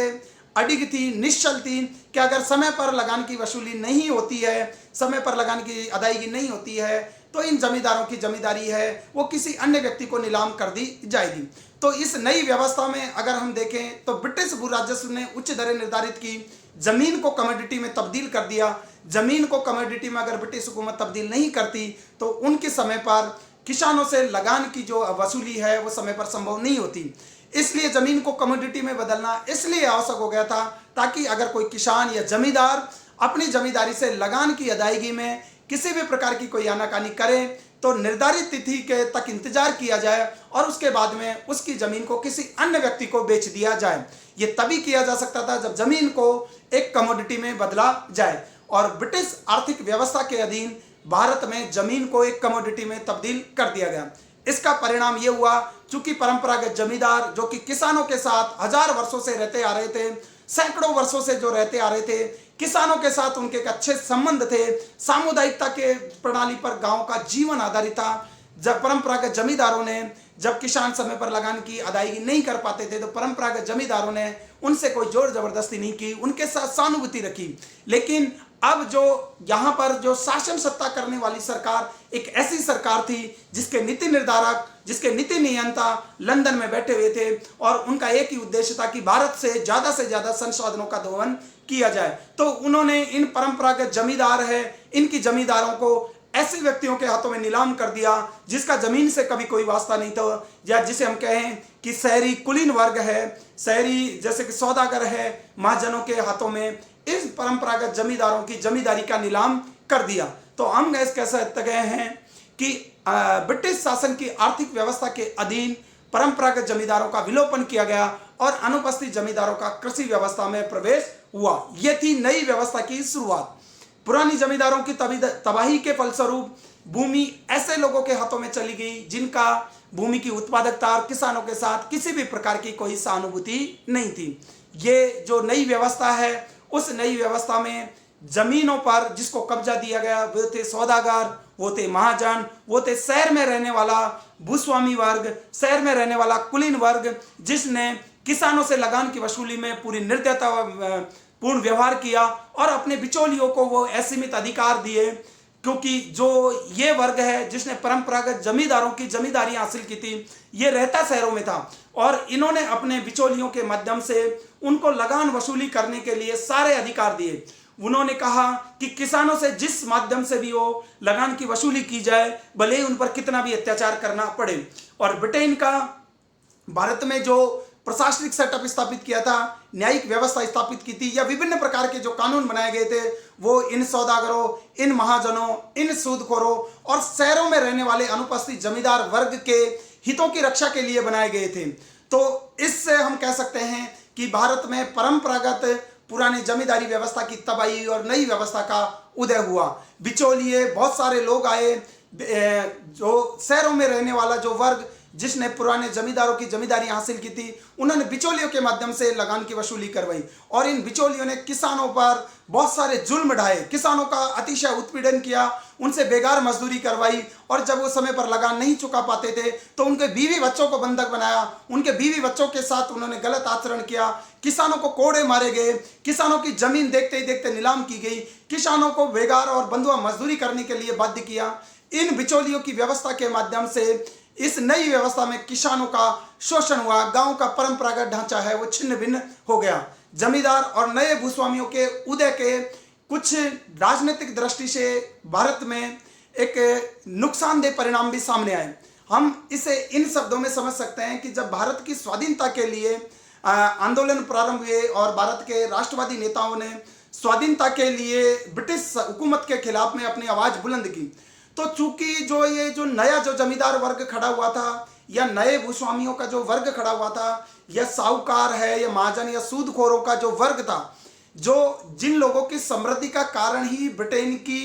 अडिग थी, निश्चल थी कि अगर समय पर लगान की वसूली नहीं होती है, समय पर लगान की अदायगी नहीं होती है, तो इन जमींदारों की जमींदारी है वो किसी अन्य व्यक्ति को नीलाम कर दी जाएगी। तो इस नई व्यवस्था में अगर हम देखें तो ब्रिटिश भू राजस्व ने उच्च दरें निर्धारित की, जमीन को कमोडिटी में तब्दील कर दिया। जमीन को कमोडिटी में अगर ब्रिटिश हुकूमत तब्दील नहीं करती तो उनके समय पर किसानों से लगान की जो वसूली है वो समय पर संभव नहीं होती। इसलिए जमीन को कमोडिटी में बदलना इसलिए आवश्यक हो गया था ताकि अगर कोई किसान या जमींदार अपनी जमींदारी से लगान की अदायगी में किसी भी प्रकार की कोई आनाकानी करे तो निर्धारित तिथि के तक इंतजार किया जाए और उसके बाद में उसकी जमीन को किसी अन्य व्यक्ति को बेच दिया जाए। ये तभी किया जा सकता था जब जमीन को एक कमोडिटी में बदला जाए, और ब्रिटिश आर्थिक व्यवस्था के अधीन भारत में जमीन को एक कमोडिटी में तब्दील कर दिया गया। इसका परिणाम ये हुआ, चूंकि परंपरागत जमींदार जो कि किसानों के साथ हजार वर्षों से रहते आ रहे थे, सैकड़ों वर्षों से जो रहते आ रहे थे, किसानों के साथ उनके एक अच्छे संबंध थे, सामुदायिकता के प्रणाली पर गांव का जीवन आधारित था। जब परंपरागत जमींदारों ने जब किसान समय पर लगान की अदायगी नहीं कर पाते थे तो परंपरागत जमींदारों ने उनसे कोई जोर जबरदस्ती नहीं की, उनके साथ सहानुभूति रखी। लेकिन अब जो यहाँ पर जो शासन सत्ता करने वाली सरकार एक ऐसी सरकार थी जिसके नीति निर्धारक, जिसके नीति नियंता लंदन में बैठे हुए थे और उनका एक ही उद्देश्य था कि भारत से ज़्यादा संसाधनों का दोहन किया जाए। तो उन्होंने इन परंपरागत जमींदार है, इनकी जमींदारों को ऐसे व्यक्तियों के हाथों में नीलाम कर दिया जिसका जमीन से कभी कोई वास्ता नहीं था, या जिसे हम कहें कि शहरी कुलीन वर्ग है, शहरी जैसे कि सौदागर है, महाजनों के हाथों में इस परंपरागत जमींदारों की जमींदारी का नीलाम कर दिया। तो हम कह सकते हैं कि ब्रिटिश शासन की आर्थिक व्यवस्था के अधीन परंपरागत जमींदारों का विलोपन किया गया और अनुपस्थित जमींदारों का कृषि व्यवस्था में प्रवेश हुआ। यह थी नई व्यवस्था की शुरुआत। पुरानी जमींदारों की तबाही के फलस्वरूप भूमि ऐसे लोगों के हाथों में चली गई जिनका भूमि की उत्पादकता और किसानों के साथ किसी भी प्रकार की कोई सहानुभूति नहीं थी। ये जो नई व्यवस्था है उस नई व्यवस्था में जमीनों पर जिसको कब्जा दिया गया वो थे सौदागर, वो थे महाजन, वो थे शहर में रहने वाला भूस्वामी वर्ग, शहर में रहने वाला कुलीन वर्ग, जिसने किसानों से लगान की वसूली में पूरी निर्दयता पूर्ण व्यवहार किया और अपने बिचौलियों को वो असीमित अधिकार दिए। क्योंकि जो ये वर्ग है जिसने परंपरागत जमींदारों की जमींदारी हासिल की थी, ये रहता शहरों में था और इन्होंने अपने बिचौलियों के माध्यम से उनको लगान वसूली करने के लिए सारे अधिकार दिए। उन्होंने कहा कि किसानों से जिस माध्यम से भी हो लगान की वसूली की जाए, भले ही उन पर कितना भी अत्याचार करना पड़े। और ब्रिटेन का भारत में जो प्रशासनिक सेटअप स्थापित किया था, न्यायिक व्यवस्था स्थापित की थी, या विभिन्न प्रकार के जो कानून बनाए गए थे वो इन सौदागरों, इन महाजनों, इन सूदखोरों और शहरों में रहने वाले अनुपस्थित जमींदार वर्ग के हितों की रक्षा के लिए बनाए गए थे। तो इससे हम कह सकते हैं कि भारत में परंपरागत पुरानी जमींदारी व्यवस्था की तबाही और नई व्यवस्था का उदय हुआ। बिचौलिए बहुत सारे लोग आए, जो शहरों में रहने वाला जो वर्ग जिसने पुराने जमींदारों की जमींदारी हासिल की थी, उन्होंने बिचौलियों के माध्यम से लगान की वसूली करवाई और इन बिचौलियों ने किसानों पर बहुत सारे जुल्म ढाए, किसानों का अतिशय उत्पीड़न किया, उनसे बेगार मजदूरी करवाई और जब वो समय पर लगान नहीं चुका पाते थे तो उनके बीवी बच्चों को बंधक बनाया, उनके बीवी बच्चों के साथ उन्होंने गलत आचरण किया, किसानों को कोड़े मारे गए, किसानों की जमीन देखते ही देखते नीलाम की गई, किसानों को बेगार और बंधुआ मजदूरी करने के लिए बाध्य किया। इन बिचौलियों की व्यवस्था के माध्यम से इस नई व्यवस्था में किसानों का शोषण हुआ, गांव का परंपरागत ढांचा है वो छिन्न भिन्न हो गया। जमींदार और नए भूस्वामियों के उदय के कुछ राजनीतिक दृष्टि से भारत में एक नुकसानदेह परिणाम भी सामने आए। हम इसे इन शब्दों में समझ सकते हैं कि जब भारत की स्वाधीनता के लिए आंदोलन प्रारंभ हुए और भारत के राष्ट्रवादी नेताओं ने स्वाधीनता के लिए ब्रिटिश हुकूमत के खिलाफ में अपनी आवाज़ बुलंद की, तो चूंकि जो नया जो जमींदार वर्ग खड़ा हुआ था या नए भूस्वामियों का जो वर्ग खड़ा हुआ था या साहूकार है या महाजन या सूदखोरों का जो वर्ग था, जो जिन लोगों की समृद्धि का कारण ही ब्रिटेन की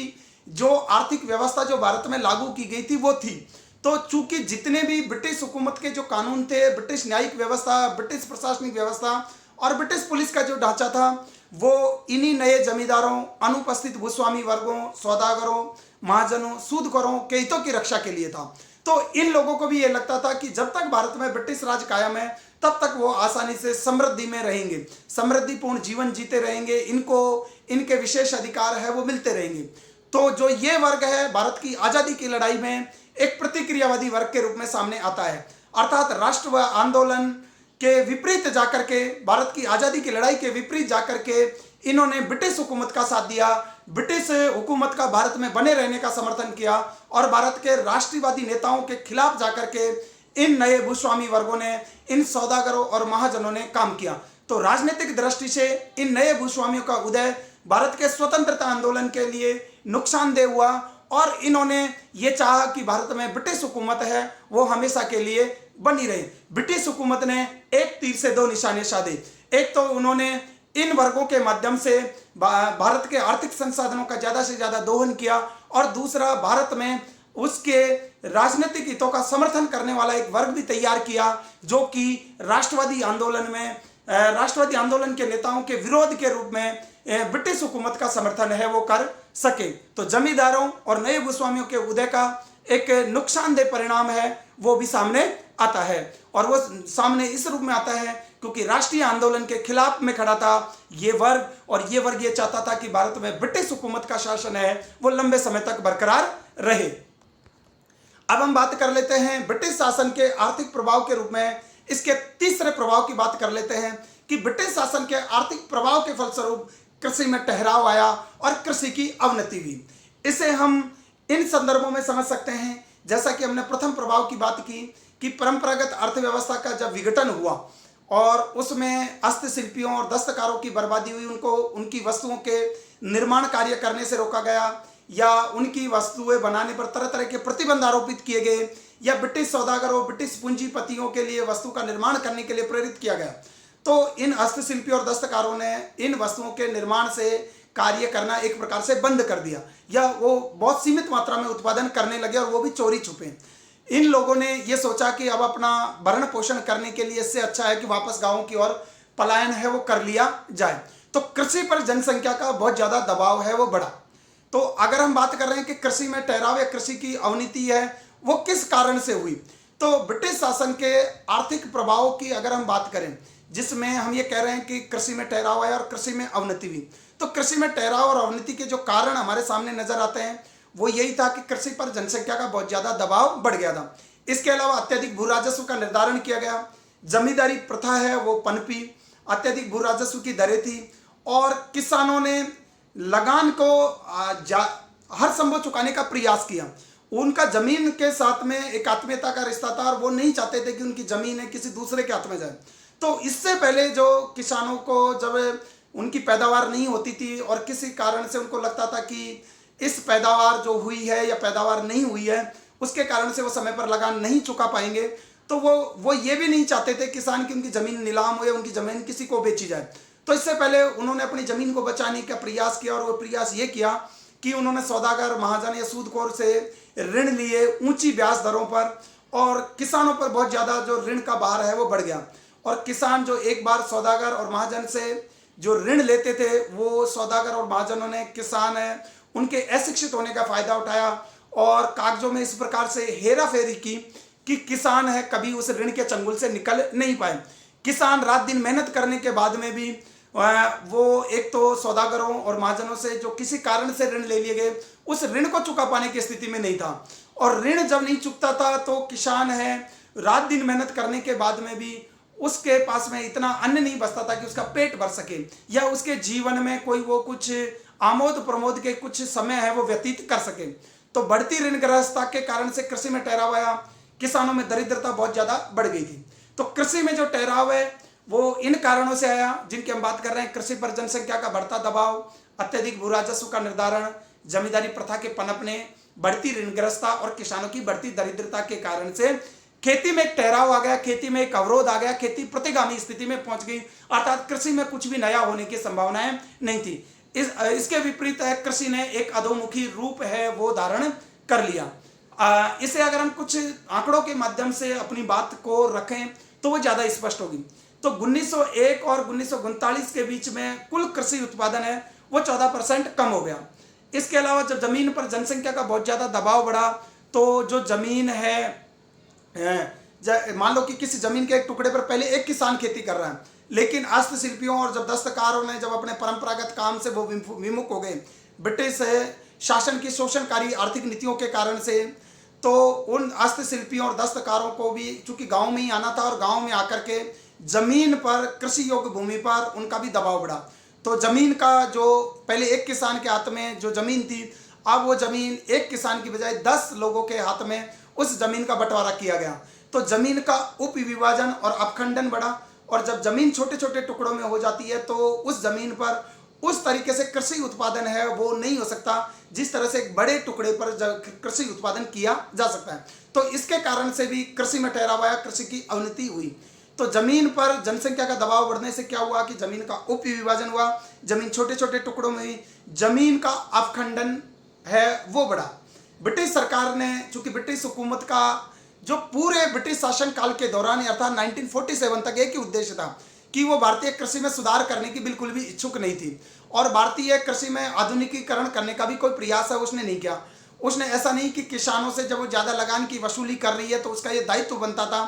जो आर्थिक व्यवस्था जो भारत में लागू की गई थी वो थी। तो चूंकि जितने भी ब्रिटिश हुकूमत के जो कानून थे, ब्रिटिश न्यायिक व्यवस्था, ब्रिटिश प्रशासनिक व्यवस्था और ब्रिटिश पुलिस का जो ढांचा था, वो इन्हीं नए जमींदारों, अनुपस्थित भूस्वामी वर्गों, सौदागरों, महाजनों, सूदखोरों के हितों की रक्षा के लिए था। तो इन लोगों को भी ये लगता था कि जब तक भारत में ब्रिटिश राज कायम है तब तक वो आसानी से समृद्धि में रहेंगे, समृद्धिपूर्ण जीवन जीते रहेंगे, इनको इनके विशेष अधिकार है वो मिलते रहेंगे। तो जो ये वर्ग है भारत की आज़ादी की लड़ाई में एक प्रतिक्रियावादी वर्ग के रूप में सामने आता है, अर्थात राष्ट्र आंदोलन के विपरीत जाकर के, भारत की आज़ादी की लड़ाई के विपरीत जाकर के इन्होंने ब्रिटिश हुकूमत का साथ दिया, ब्रिटिश हुकूमत का भारत में बने रहने का समर्थन किया और भारत के राष्ट्रवादी नेताओं के खिलाफ जाकर के इन नए भूस्वामी वर्गों ने, इन सौदागरों और महाजनों ने काम किया। तो राजनीतिक दृष्टि से इन नए भूस्वामियों का उदय भारत के स्वतंत्रता आंदोलन के लिए नुकसानदेह हुआ और इन्होंने ये चाहा कि भारत में ब्रिटिश हुकूमत है वो हमेशा के लिए बनी रहे। ब्रिटिश हुकूमत ने एक तीर से दो निशाने साधे। एक तो उन्होंने इन वर्गों के माध्यम से भारत के आर्थिक संसाधनों का ज़्यादा से ज़्यादा दोहन किया और दूसरा भारत में उसके राजनीतिक हितों का समर्थन करने वाला एक वर्ग भी तैयार किया जो कि राष्ट्रवादी आंदोलन के नेताओं के विरोध के रूप में ब्रिटिश हुकूमत का समर्थन है वो कर सके। तो जमींदारों और नए भूस्वामियों के उदय का एक नुकसानदेह परिणाम है वो भी सामने आता है और वो सामने इस रूप में आता है क्योंकि राष्ट्रीय आंदोलन के खिलाफ में खड़ा था ये वर्ग, और ये वर्ग ये चाहता था कि भारत में ब्रिटिश हुकूमत का शासन है वो लंबे समय तक बरकरार रहे। अब हम बात कर लेते हैं ब्रिटिश शासन के आर्थिक प्रभाव के रूप में, इसके तीसरे प्रभाव की बात कर लेते हैं कि ब्रिटिश शासन के आर्थिक प्रभाव के फलस्वरूप कृषि में ठहराव आया और कृषि की अवनति हुई। इसे हम इन संदर्भों में समझ सकते हैं, जैसा कि हमने प्रथम प्रभाव की बात की कि परंपरागत अर्थव्यवस्था का जब विघटन हुआ और उसमें हस्तशिल्पियों और दस्तकारों की बर्बादी हुई, उनको उनकी वस्तुओं के निर्माण कार्य करने से रोका गया या उनकी वस्तुएं बनाने पर तरह तरह के प्रतिबंध आरोपित किए गए या ब्रिटिश सौदागरों, ब्रिटिश पूंजीपतियों के लिए वस्तु का निर्माण करने के लिए प्रेरित किया गया। तो इन हस्तशिल्पियों और दस्तकारों ने इन वस्तुओं के निर्माण से कार्य करना एक प्रकार से बंद कर दिया या वो बहुत सीमित मात्रा में उत्पादन करने लगे और वो भी चोरी छुपे। इन लोगों ने ये सोचा कि अब अपना भरण पोषण करने के लिए इससे अच्छा है कि वापस गांवों की ओर पलायन है वो कर लिया जाए। तो कृषि पर जनसंख्या का बहुत ज़्यादा दबाव है वो बढ़ा। तो अगर हम बात कर रहे हैं कि कृषि में ठहराव या कृषि की अवनति है वो किस कारण से हुई, तो ब्रिटिश शासन के आर्थिक प्रभाव की अगर हम बात करें जिसमें हम ये कह रहे हैं कि कृषि में ठहराव है और कृषि में अवनति हुई, तो कृषि में ठहराव और अवनति के जो कारण हमारे सामने नजर आते हैं वो यही था कि कृषि पर जनसंख्या का बहुत ज़्यादा दबाव बढ़ गया था। इसके अलावा अत्यधिक भू राजस्व का निर्धारण किया गया, जमींदारी प्रथा है वो पनपी, अत्यधिक भू राजस्व की दरें थी और किसानों ने लगान को हर संभव चुकाने का प्रयास किया। उनका जमीन के साथ में एक आत्मीयता का रिश्ता था और वो नहीं चाहते थे कि उनकी जमीन है किसी दूसरे के हाथ में जाए। तो इससे पहले जो किसानों को जब उनकी पैदावार नहीं होती थी और किसी कारण से उनको लगता था कि इस पैदावार जो हुई है या पैदावार नहीं हुई है उसके कारण से वो समय पर लगान नहीं चुका पाएंगे, तो वो ये भी नहीं चाहते थे किसान की उनकी ज़मीन नीलाम हो या उनकी ज़मीन किसी को बेची जाए। तो इससे पहले उन्होंने अपनी ज़मीन को बचाने का प्रयास किया और वो प्रयास ये किया कि उन्होंने सौदागर, महाजन या सूदखोर से ऋण लिए ऊंची ब्याज दरों पर और किसानों पर बहुत ज़्यादा जो ऋण का भार है वो बढ़ गया। और किसान जो एक बार सौदागर और महाजन से जो ऋण लेते थे वो सौदागर और महाजनों ने किसान है उनके अशिक्षित होने का फ़ायदा उठाया और कागजों में इस प्रकार से हेरा फेरी की कि किसान है कभी उस ऋण के चंगुल से निकल नहीं पाए। किसान रात दिन मेहनत करने के बाद में भी वो एक तो सौदागरों और महाजनों से जो किसी कारण से ऋण ले लिए गए उस ऋण को चुका पाने की स्थिति में नहीं था। और ऋण जब नहीं चुकता था तो किसान है रात दिन मेहनत करने के बाद में भी उसके पास में इतना अन्न नहीं बचता था कि उसका पेट भर सके या उसके जीवन में कोई वो कुछ आमोद प्रमोद के कुछ समय है वो व्यतीत कर सके। तो बढ़ती ऋण ग्रस्तता के कारण से कृषि में ठहराव आया, किसानों में दरिद्रता बहुत ज़्यादा बढ़ गई थी। तो कृषि में जो ठहराव है वो इन कारणों से आया जिनकी हम बात कर रहे हैं। कृषि पर जनसंख्या का बढ़ता दबाव, अत्यधिक भू राजस्व का निर्धारण, जमींदारी प्रथा के पनपने, बढ़ती ऋणग्रस्तता और किसानों की बढ़ती दरिद्रता के कारण से खेती में एक ठहराव आ गया, खेती में एक अवरोध आ गया, खेती प्रतिगामी स्थिति में पहुंच गई, अर्थात कृषि में कुछ भी नया होने की संभावनाएं नहीं थी। इसके विपरीत है कृषि ने एक अधोमुखी रूप है वो धारण कर लिया। इसे अगर हम कुछ आंकड़ों के माध्यम से अपनी बात को रखें तो वो ज़्यादा स्पष्ट होगी। तो 1901 और 1939 के बीच में कुल कृषि उत्पादन है वो 14% कम हो गया। इसके अलावा जब जमीन पर जनसंख्या का बहुत ज़्यादा दबाव बढ़ा तो जो जमीन है, मान लो कि किसी जमीन के एक टुकड़े पर पहले एक किसान खेती कर रहा है, लेकिन हस्तशिल्पियों और जब दस्तकारों ने जब अपने परंपरागत काम से वो विमुख हो गए ब्रिटिश शासन की शोषणकारी आर्थिक नीतियों के कारण से, तो उन हस्तशिल्पियों और दस्तकारों को भी चूंकि गांव में ही आना था और गांव में आकर के जमीन पर, कृषि योग्य भूमि पर उनका भी दबाव बढ़ा। तो जमीन का जो पहले एक किसान के हाथ में जो जमीन थी, अब वो जमीन एक किसान की बजाय 10 लोगों के हाथ में उस जमीन का बंटवारा किया गया। तो जमीन का उप विभाजन और अपखंडन बढ़ा, और जब जमीन छोटे छोटे टुकड़ों में हो जाती है तो उस जमीन पर उस तरीके से कृषि उत्पादन है वो नहीं हो सकता जिस तरह से एक बड़े टुकड़े पर कृषि उत्पादन किया जा सकता है। तो इसके कारण से भी कृषि में ठहराव आया, कृषि की अवनति हुई। तो जमीन पर जनसंख्या का दबाव बढ़ने से क्या हुआ कि जमीन का उप विभाजन हुआ, जमीन छोटे छोटे टुकड़ों में हुई, जमीन का अपखंडन है वो बढ़ा। ब्रिटिश सरकार ने, चूंकि ब्रिटिश हुकूमत का जो पूरे ब्रिटिश शासन काल के दौरान अर्थात 1947 तक एक ही उद्देश्य था कि वो भारतीय कृषि में सुधार करने की बिल्कुल भी इच्छुक नहीं थी, और भारतीय कृषि में आधुनिकीकरण करने का भी कोई प्रयास है उसने नहीं किया। उसने ऐसा नहीं कि किसानों से जब वो ज़्यादा लगान की वसूली कर रही है तो उसका ये दायित्व बनता था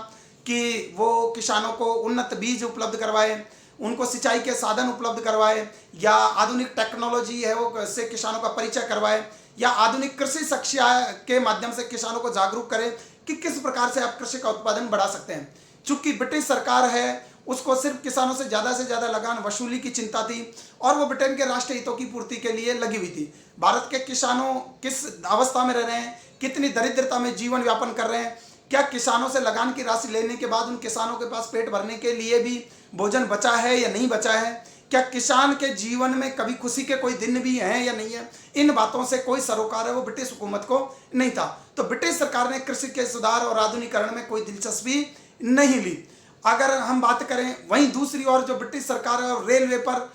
कि वो किसानों को उन्नत बीज उपलब्ध करवाए, उनको सिंचाई के साधन उपलब्ध करवाए, या आधुनिक टेक्नोलॉजी है वो से किसानों का परिचय करवाए, या आधुनिक कृषि शिक्षा के माध्यम से किसानों को जागरूक करें कि किस प्रकार से आप कृषि का उत्पादन बढ़ा सकते हैं। चूंकि ब्रिटिश सरकार है उसको सिर्फ किसानों से ज़्यादा लगान वसूली की चिंता थी, और वो ब्रिटेन के राष्ट्रीय हितों की पूर्ति के लिए लगी हुई थी। भारत के किसानों किस अवस्था में रह रहे हैं, कितनी दरिद्रता में जीवन यापन कर रहे हैं, क्या किसानों से लगान की राशि लेने के बाद उन किसानों के पास पेट भरने के लिए भी भोजन बचा है या नहीं बचा है, क्या किसान के जीवन में कभी खुशी के कोई दिन भी हैं या नहीं है, इन बातों से कोई सरोकार है वो ब्रिटिश हुकूमत को नहीं था। तो ब्रिटिश सरकार ने कृषि के सुधार और आधुनिकीकरण में कोई दिलचस्पी नहीं ली। अगर हम बात करें वहीं दूसरी ओर जो ब्रिटिश सरकार है रेलवे पर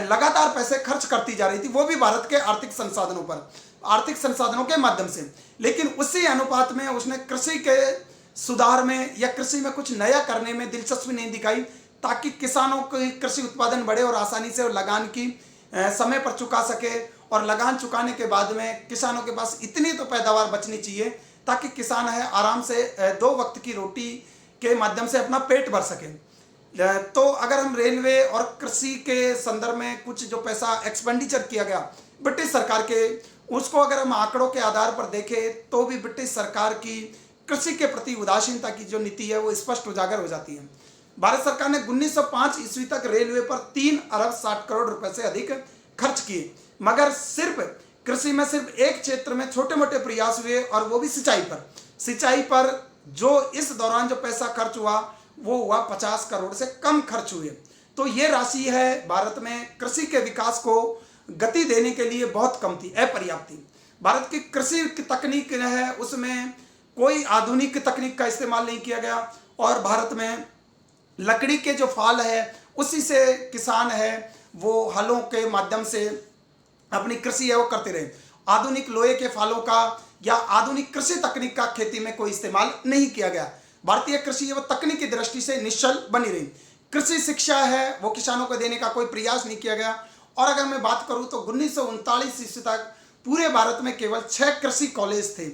लगातार पैसे खर्च करती जा रही थी, वो भी भारत के आर्थिक संसाधनों पर, आर्थिक संसाधनों के माध्यम से, लेकिन उसी अनुपात में उसने कृषि के सुधार में या कृषि में कुछ नया करने में दिलचस्पी नहीं दिखाई, ताकि किसानों के कृषि उत्पादन बढ़े और आसानी से लगान की समय पर चुका सके, और लगान चुकाने के बाद में किसानों के पास इतनी तो पैदावार बचनी चाहिए ताकि किसान है आराम से 2 वक्त की रोटी के माध्यम से अपना पेट भर सके। तो अगर हम रेलवे और कृषि के संदर्भ में कुछ जो पैसा एक्सपेंडिचर किया गया ब्रिटिश सरकार के, उसको अगर हम आंकड़ों के आधार पर देखें तो भी ब्रिटिश सरकार की कृषि के प्रति उदासीनता की जो नीति है वो स्पष्ट उजागर हो जाती है। भारत सरकार ने 1905 ईस्वी तक रेलवे पर 3 अरब 60 करोड़ रुपए से अधिक खर्च किए, मगर सिर्फ कृषि में सिर्फ एक क्षेत्र में छोटे मोटे प्रयास हुए, और वो भी सिंचाई पर। सिंचाई पर जो इस दौरान जो पैसा खर्च हुआ वो हुआ 50 करोड़ से कम खर्च हुए। तो ये राशि है भारत में कृषि के विकास को गति देने के लिए बहुत कम थी, अपर्याप्त थी। भारत की कृषि की तकनीक है उसमें कोई आधुनिक तकनीक का इस्तेमाल नहीं किया गया, और भारत में लकड़ी के जो फाल है उसी से किसान है वो हलों के माध्यम से अपनी कृषि है वो करते रहे। आधुनिक लोहे के फालों का या आधुनिक कृषि तकनीक का खेती में कोई इस्तेमाल नहीं किया गया। भारतीय कृषि वो तकनीकी दृष्टि से निश्चल बनी रही। कृषि शिक्षा है वो किसानों को देने का कोई प्रयास नहीं किया गया। और अगर मैं बात करूं तो 1939 ईस्वी तक पूरे भारत में केवल 6 कृषि कॉलेज थे।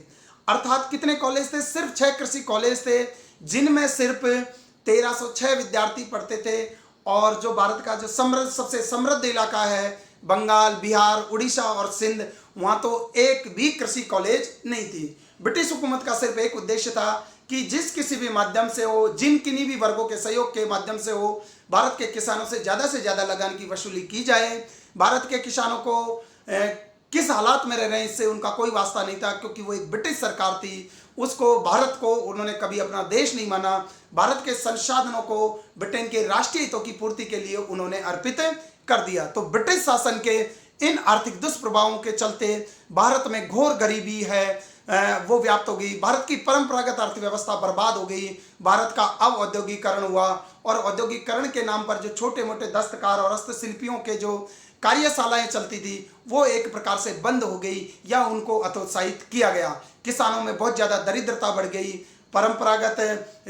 अर्थात कितने कॉलेज थे? सिर्फ 6 कृषि कॉलेज थे, जिनमें सिर्फ 1306 विद्यार्थी पढ़ते थे। और जो भारत का जो सबसे समृद्ध इलाका है बंगाल, बिहार, उड़ीसा और सिंध, वहाँ तो एक भी कृषि कॉलेज नहीं थी। ब्रिटिश हुकूमत का सिर्फ एक उद्देश्य था कि जिस किसी भी माध्यम से हो, जिन किन्हीं भी वर्गों के सहयोग के माध्यम से हो, भारत के किसानों से ज़्यादा लगान की वसूली की जाए। भारत के किसानों को किस हालात में रह रहे हैं इससे उनका कोई वास्ता नहीं था, क्योंकि वो एक ब्रिटिश सरकार थी। उसको, भारत को उन्होंने कभी अपना देश नहीं माना। भारत के संसाधनों को ब्रिटेन के राष्ट्रीय हितों की पूर्ति के लिए उन्होंने अर्पित कर दिया। तो ब्रिटिश शासन के इन आर्थिक दुष्प्रभावों के चलते भारत में घोर गरीबी है वो व्याप्त हो गई। भारत की परंपरागत अर्थव्यवस्था बर्बाद हो गई। भारत का अब औद्योगिकरण हुआ, और औद्योगिकरण के नाम पर जो छोटे मोटे दस्तकार और हस्तशिल्पियों के जो कार्यशालाएं चलती थी वो एक प्रकार से बंद हो गई या उनको हतोत्साहित किया गया। किसानों में बहुत ज़्यादा दरिद्रता बढ़ गई। परंपरागत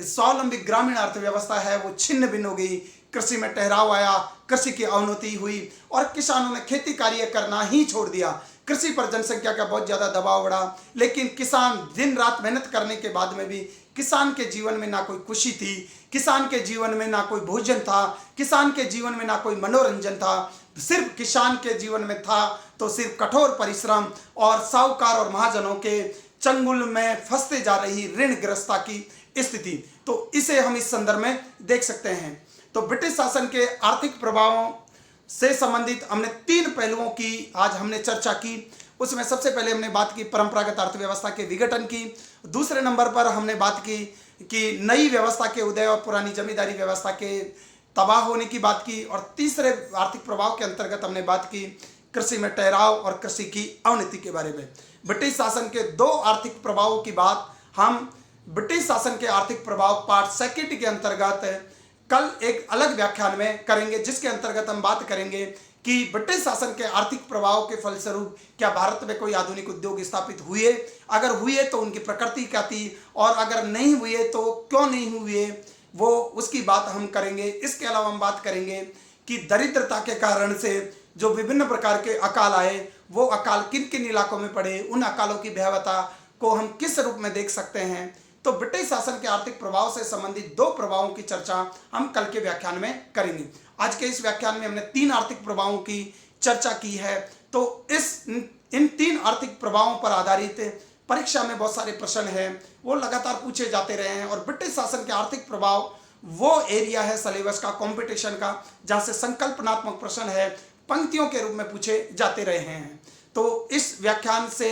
स्वावलंबी ग्रामीण अर्थव्यवस्था है वो छिन्न भिन्न हो गई। कृषि में ठहराव आया, कृषि की अवनति हुई और किसानों ने खेती कार्य करना ही छोड़ दिया। कृषि पर जनसंख्या का बहुत ज़्यादा दबाव बढ़ा, लेकिन किसान दिन रात मेहनत करने के बाद में भी किसान के जीवन में ना कोई खुशी थी, किसान के जीवन में ना कोई भोजन था, किसान के जीवन में ना कोई मनोरंजन था। सिर्फ किसान के जीवन में था तो सिर्फ कठोर परिश्रम और साहूकार और महाजनों के चंगुल में फंसते जा रही ऋणग्रस्तता की स्थिति। तो इसे हम इस संदर्भ में देख सकते हैं। तो ब्रिटिश शासन के आर्थिक प्रभावों से संबंधित हमने 3 पहलुओं की आज हमने चर्चा की। उसमें सबसे पहले हमने बात की परंपरागत अर्थव्यवस्था के विघटन की, दूसरे नंबर पर हमने बात की कि नई व्यवस्था के उदय और पुरानी जमींदारी व्यवस्था के तबाह होने की बात की, और तीसरे आर्थिक प्रभाव के अंतर्गत हमने बात की कृषि में ठहराव और कृषि की अवनति के बारे में। ब्रिटिश शासन के 2 आर्थिक प्रभावों की बात हम ब्रिटिश शासन के आर्थिक प्रभाव पार्ट सेकेंड के अंतर्गत कल एक अलग व्याख्यान में करेंगे, जिसके अंतर्गत हम बात करेंगे कि ब्रिटिश शासन के आर्थिक प्रभाव के फलस्वरूप क्या भारत में कोई आधुनिक उद्योग स्थापित हुए, अगर हुए तो उनकी प्रकृति क्या थी, और अगर नहीं हुए तो क्यों नहीं हुए, वो उसकी बात हम करेंगे। इसके अलावा हम बात करेंगे कि दरिद्रता के कारण से जो विभिन्न प्रकार के अकाल आए, वो अकाल किन किन इलाकों में पड़े, उन अकालों की भयावहता को हम किस रूप में देख सकते हैं। तो ब्रिटिश शासन के आर्थिक प्रभाव से संबंधित 2 प्रभावों की चर्चा हम कल के व्याख्यान में करेंगे। आज के इस व्याख्यान में हमने 3 आर्थिक प्रभावों की चर्चा की है। तो इन 3 आर्थिक प्रभावों पर आधारित परीक्षा में बहुत सारे प्रश्न हैं, वो लगातार पूछे जाते रहे हैं। और ब्रिटिश शासन के आर्थिक प्रभाव वो एरिया है सिलेबस का, कंपटीशन का, जहाँ से संकल्पनात्मक प्रश्न है पंक्तियों के रूप में पूछे जाते रहे हैं। तो इस व्याख्यान से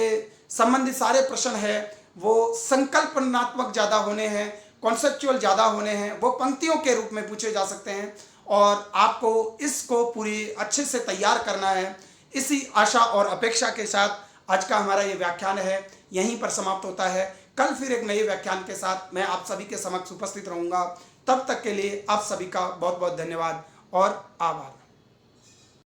संबंधित सारे प्रश्न है वो संकल्पनात्मक ज़्यादा होने हैं, कॉन्सेप्चुअल ज़्यादा होने हैं, वो पंक्तियों के रूप में पूछे जा सकते हैं, और आपको इसको पूरी अच्छे से तैयार करना है। इसी आशा और अपेक्षा के साथ आज का हमारा ये व्याख्यान है यहीं पर समाप्त होता है। कल फिर एक नए व्याख्यान के साथ मैं आप सभी के समक्ष उपस्थित रहूँगा। तब तक के लिए आप सभी का बहुत बहुत धन्यवाद और आभार।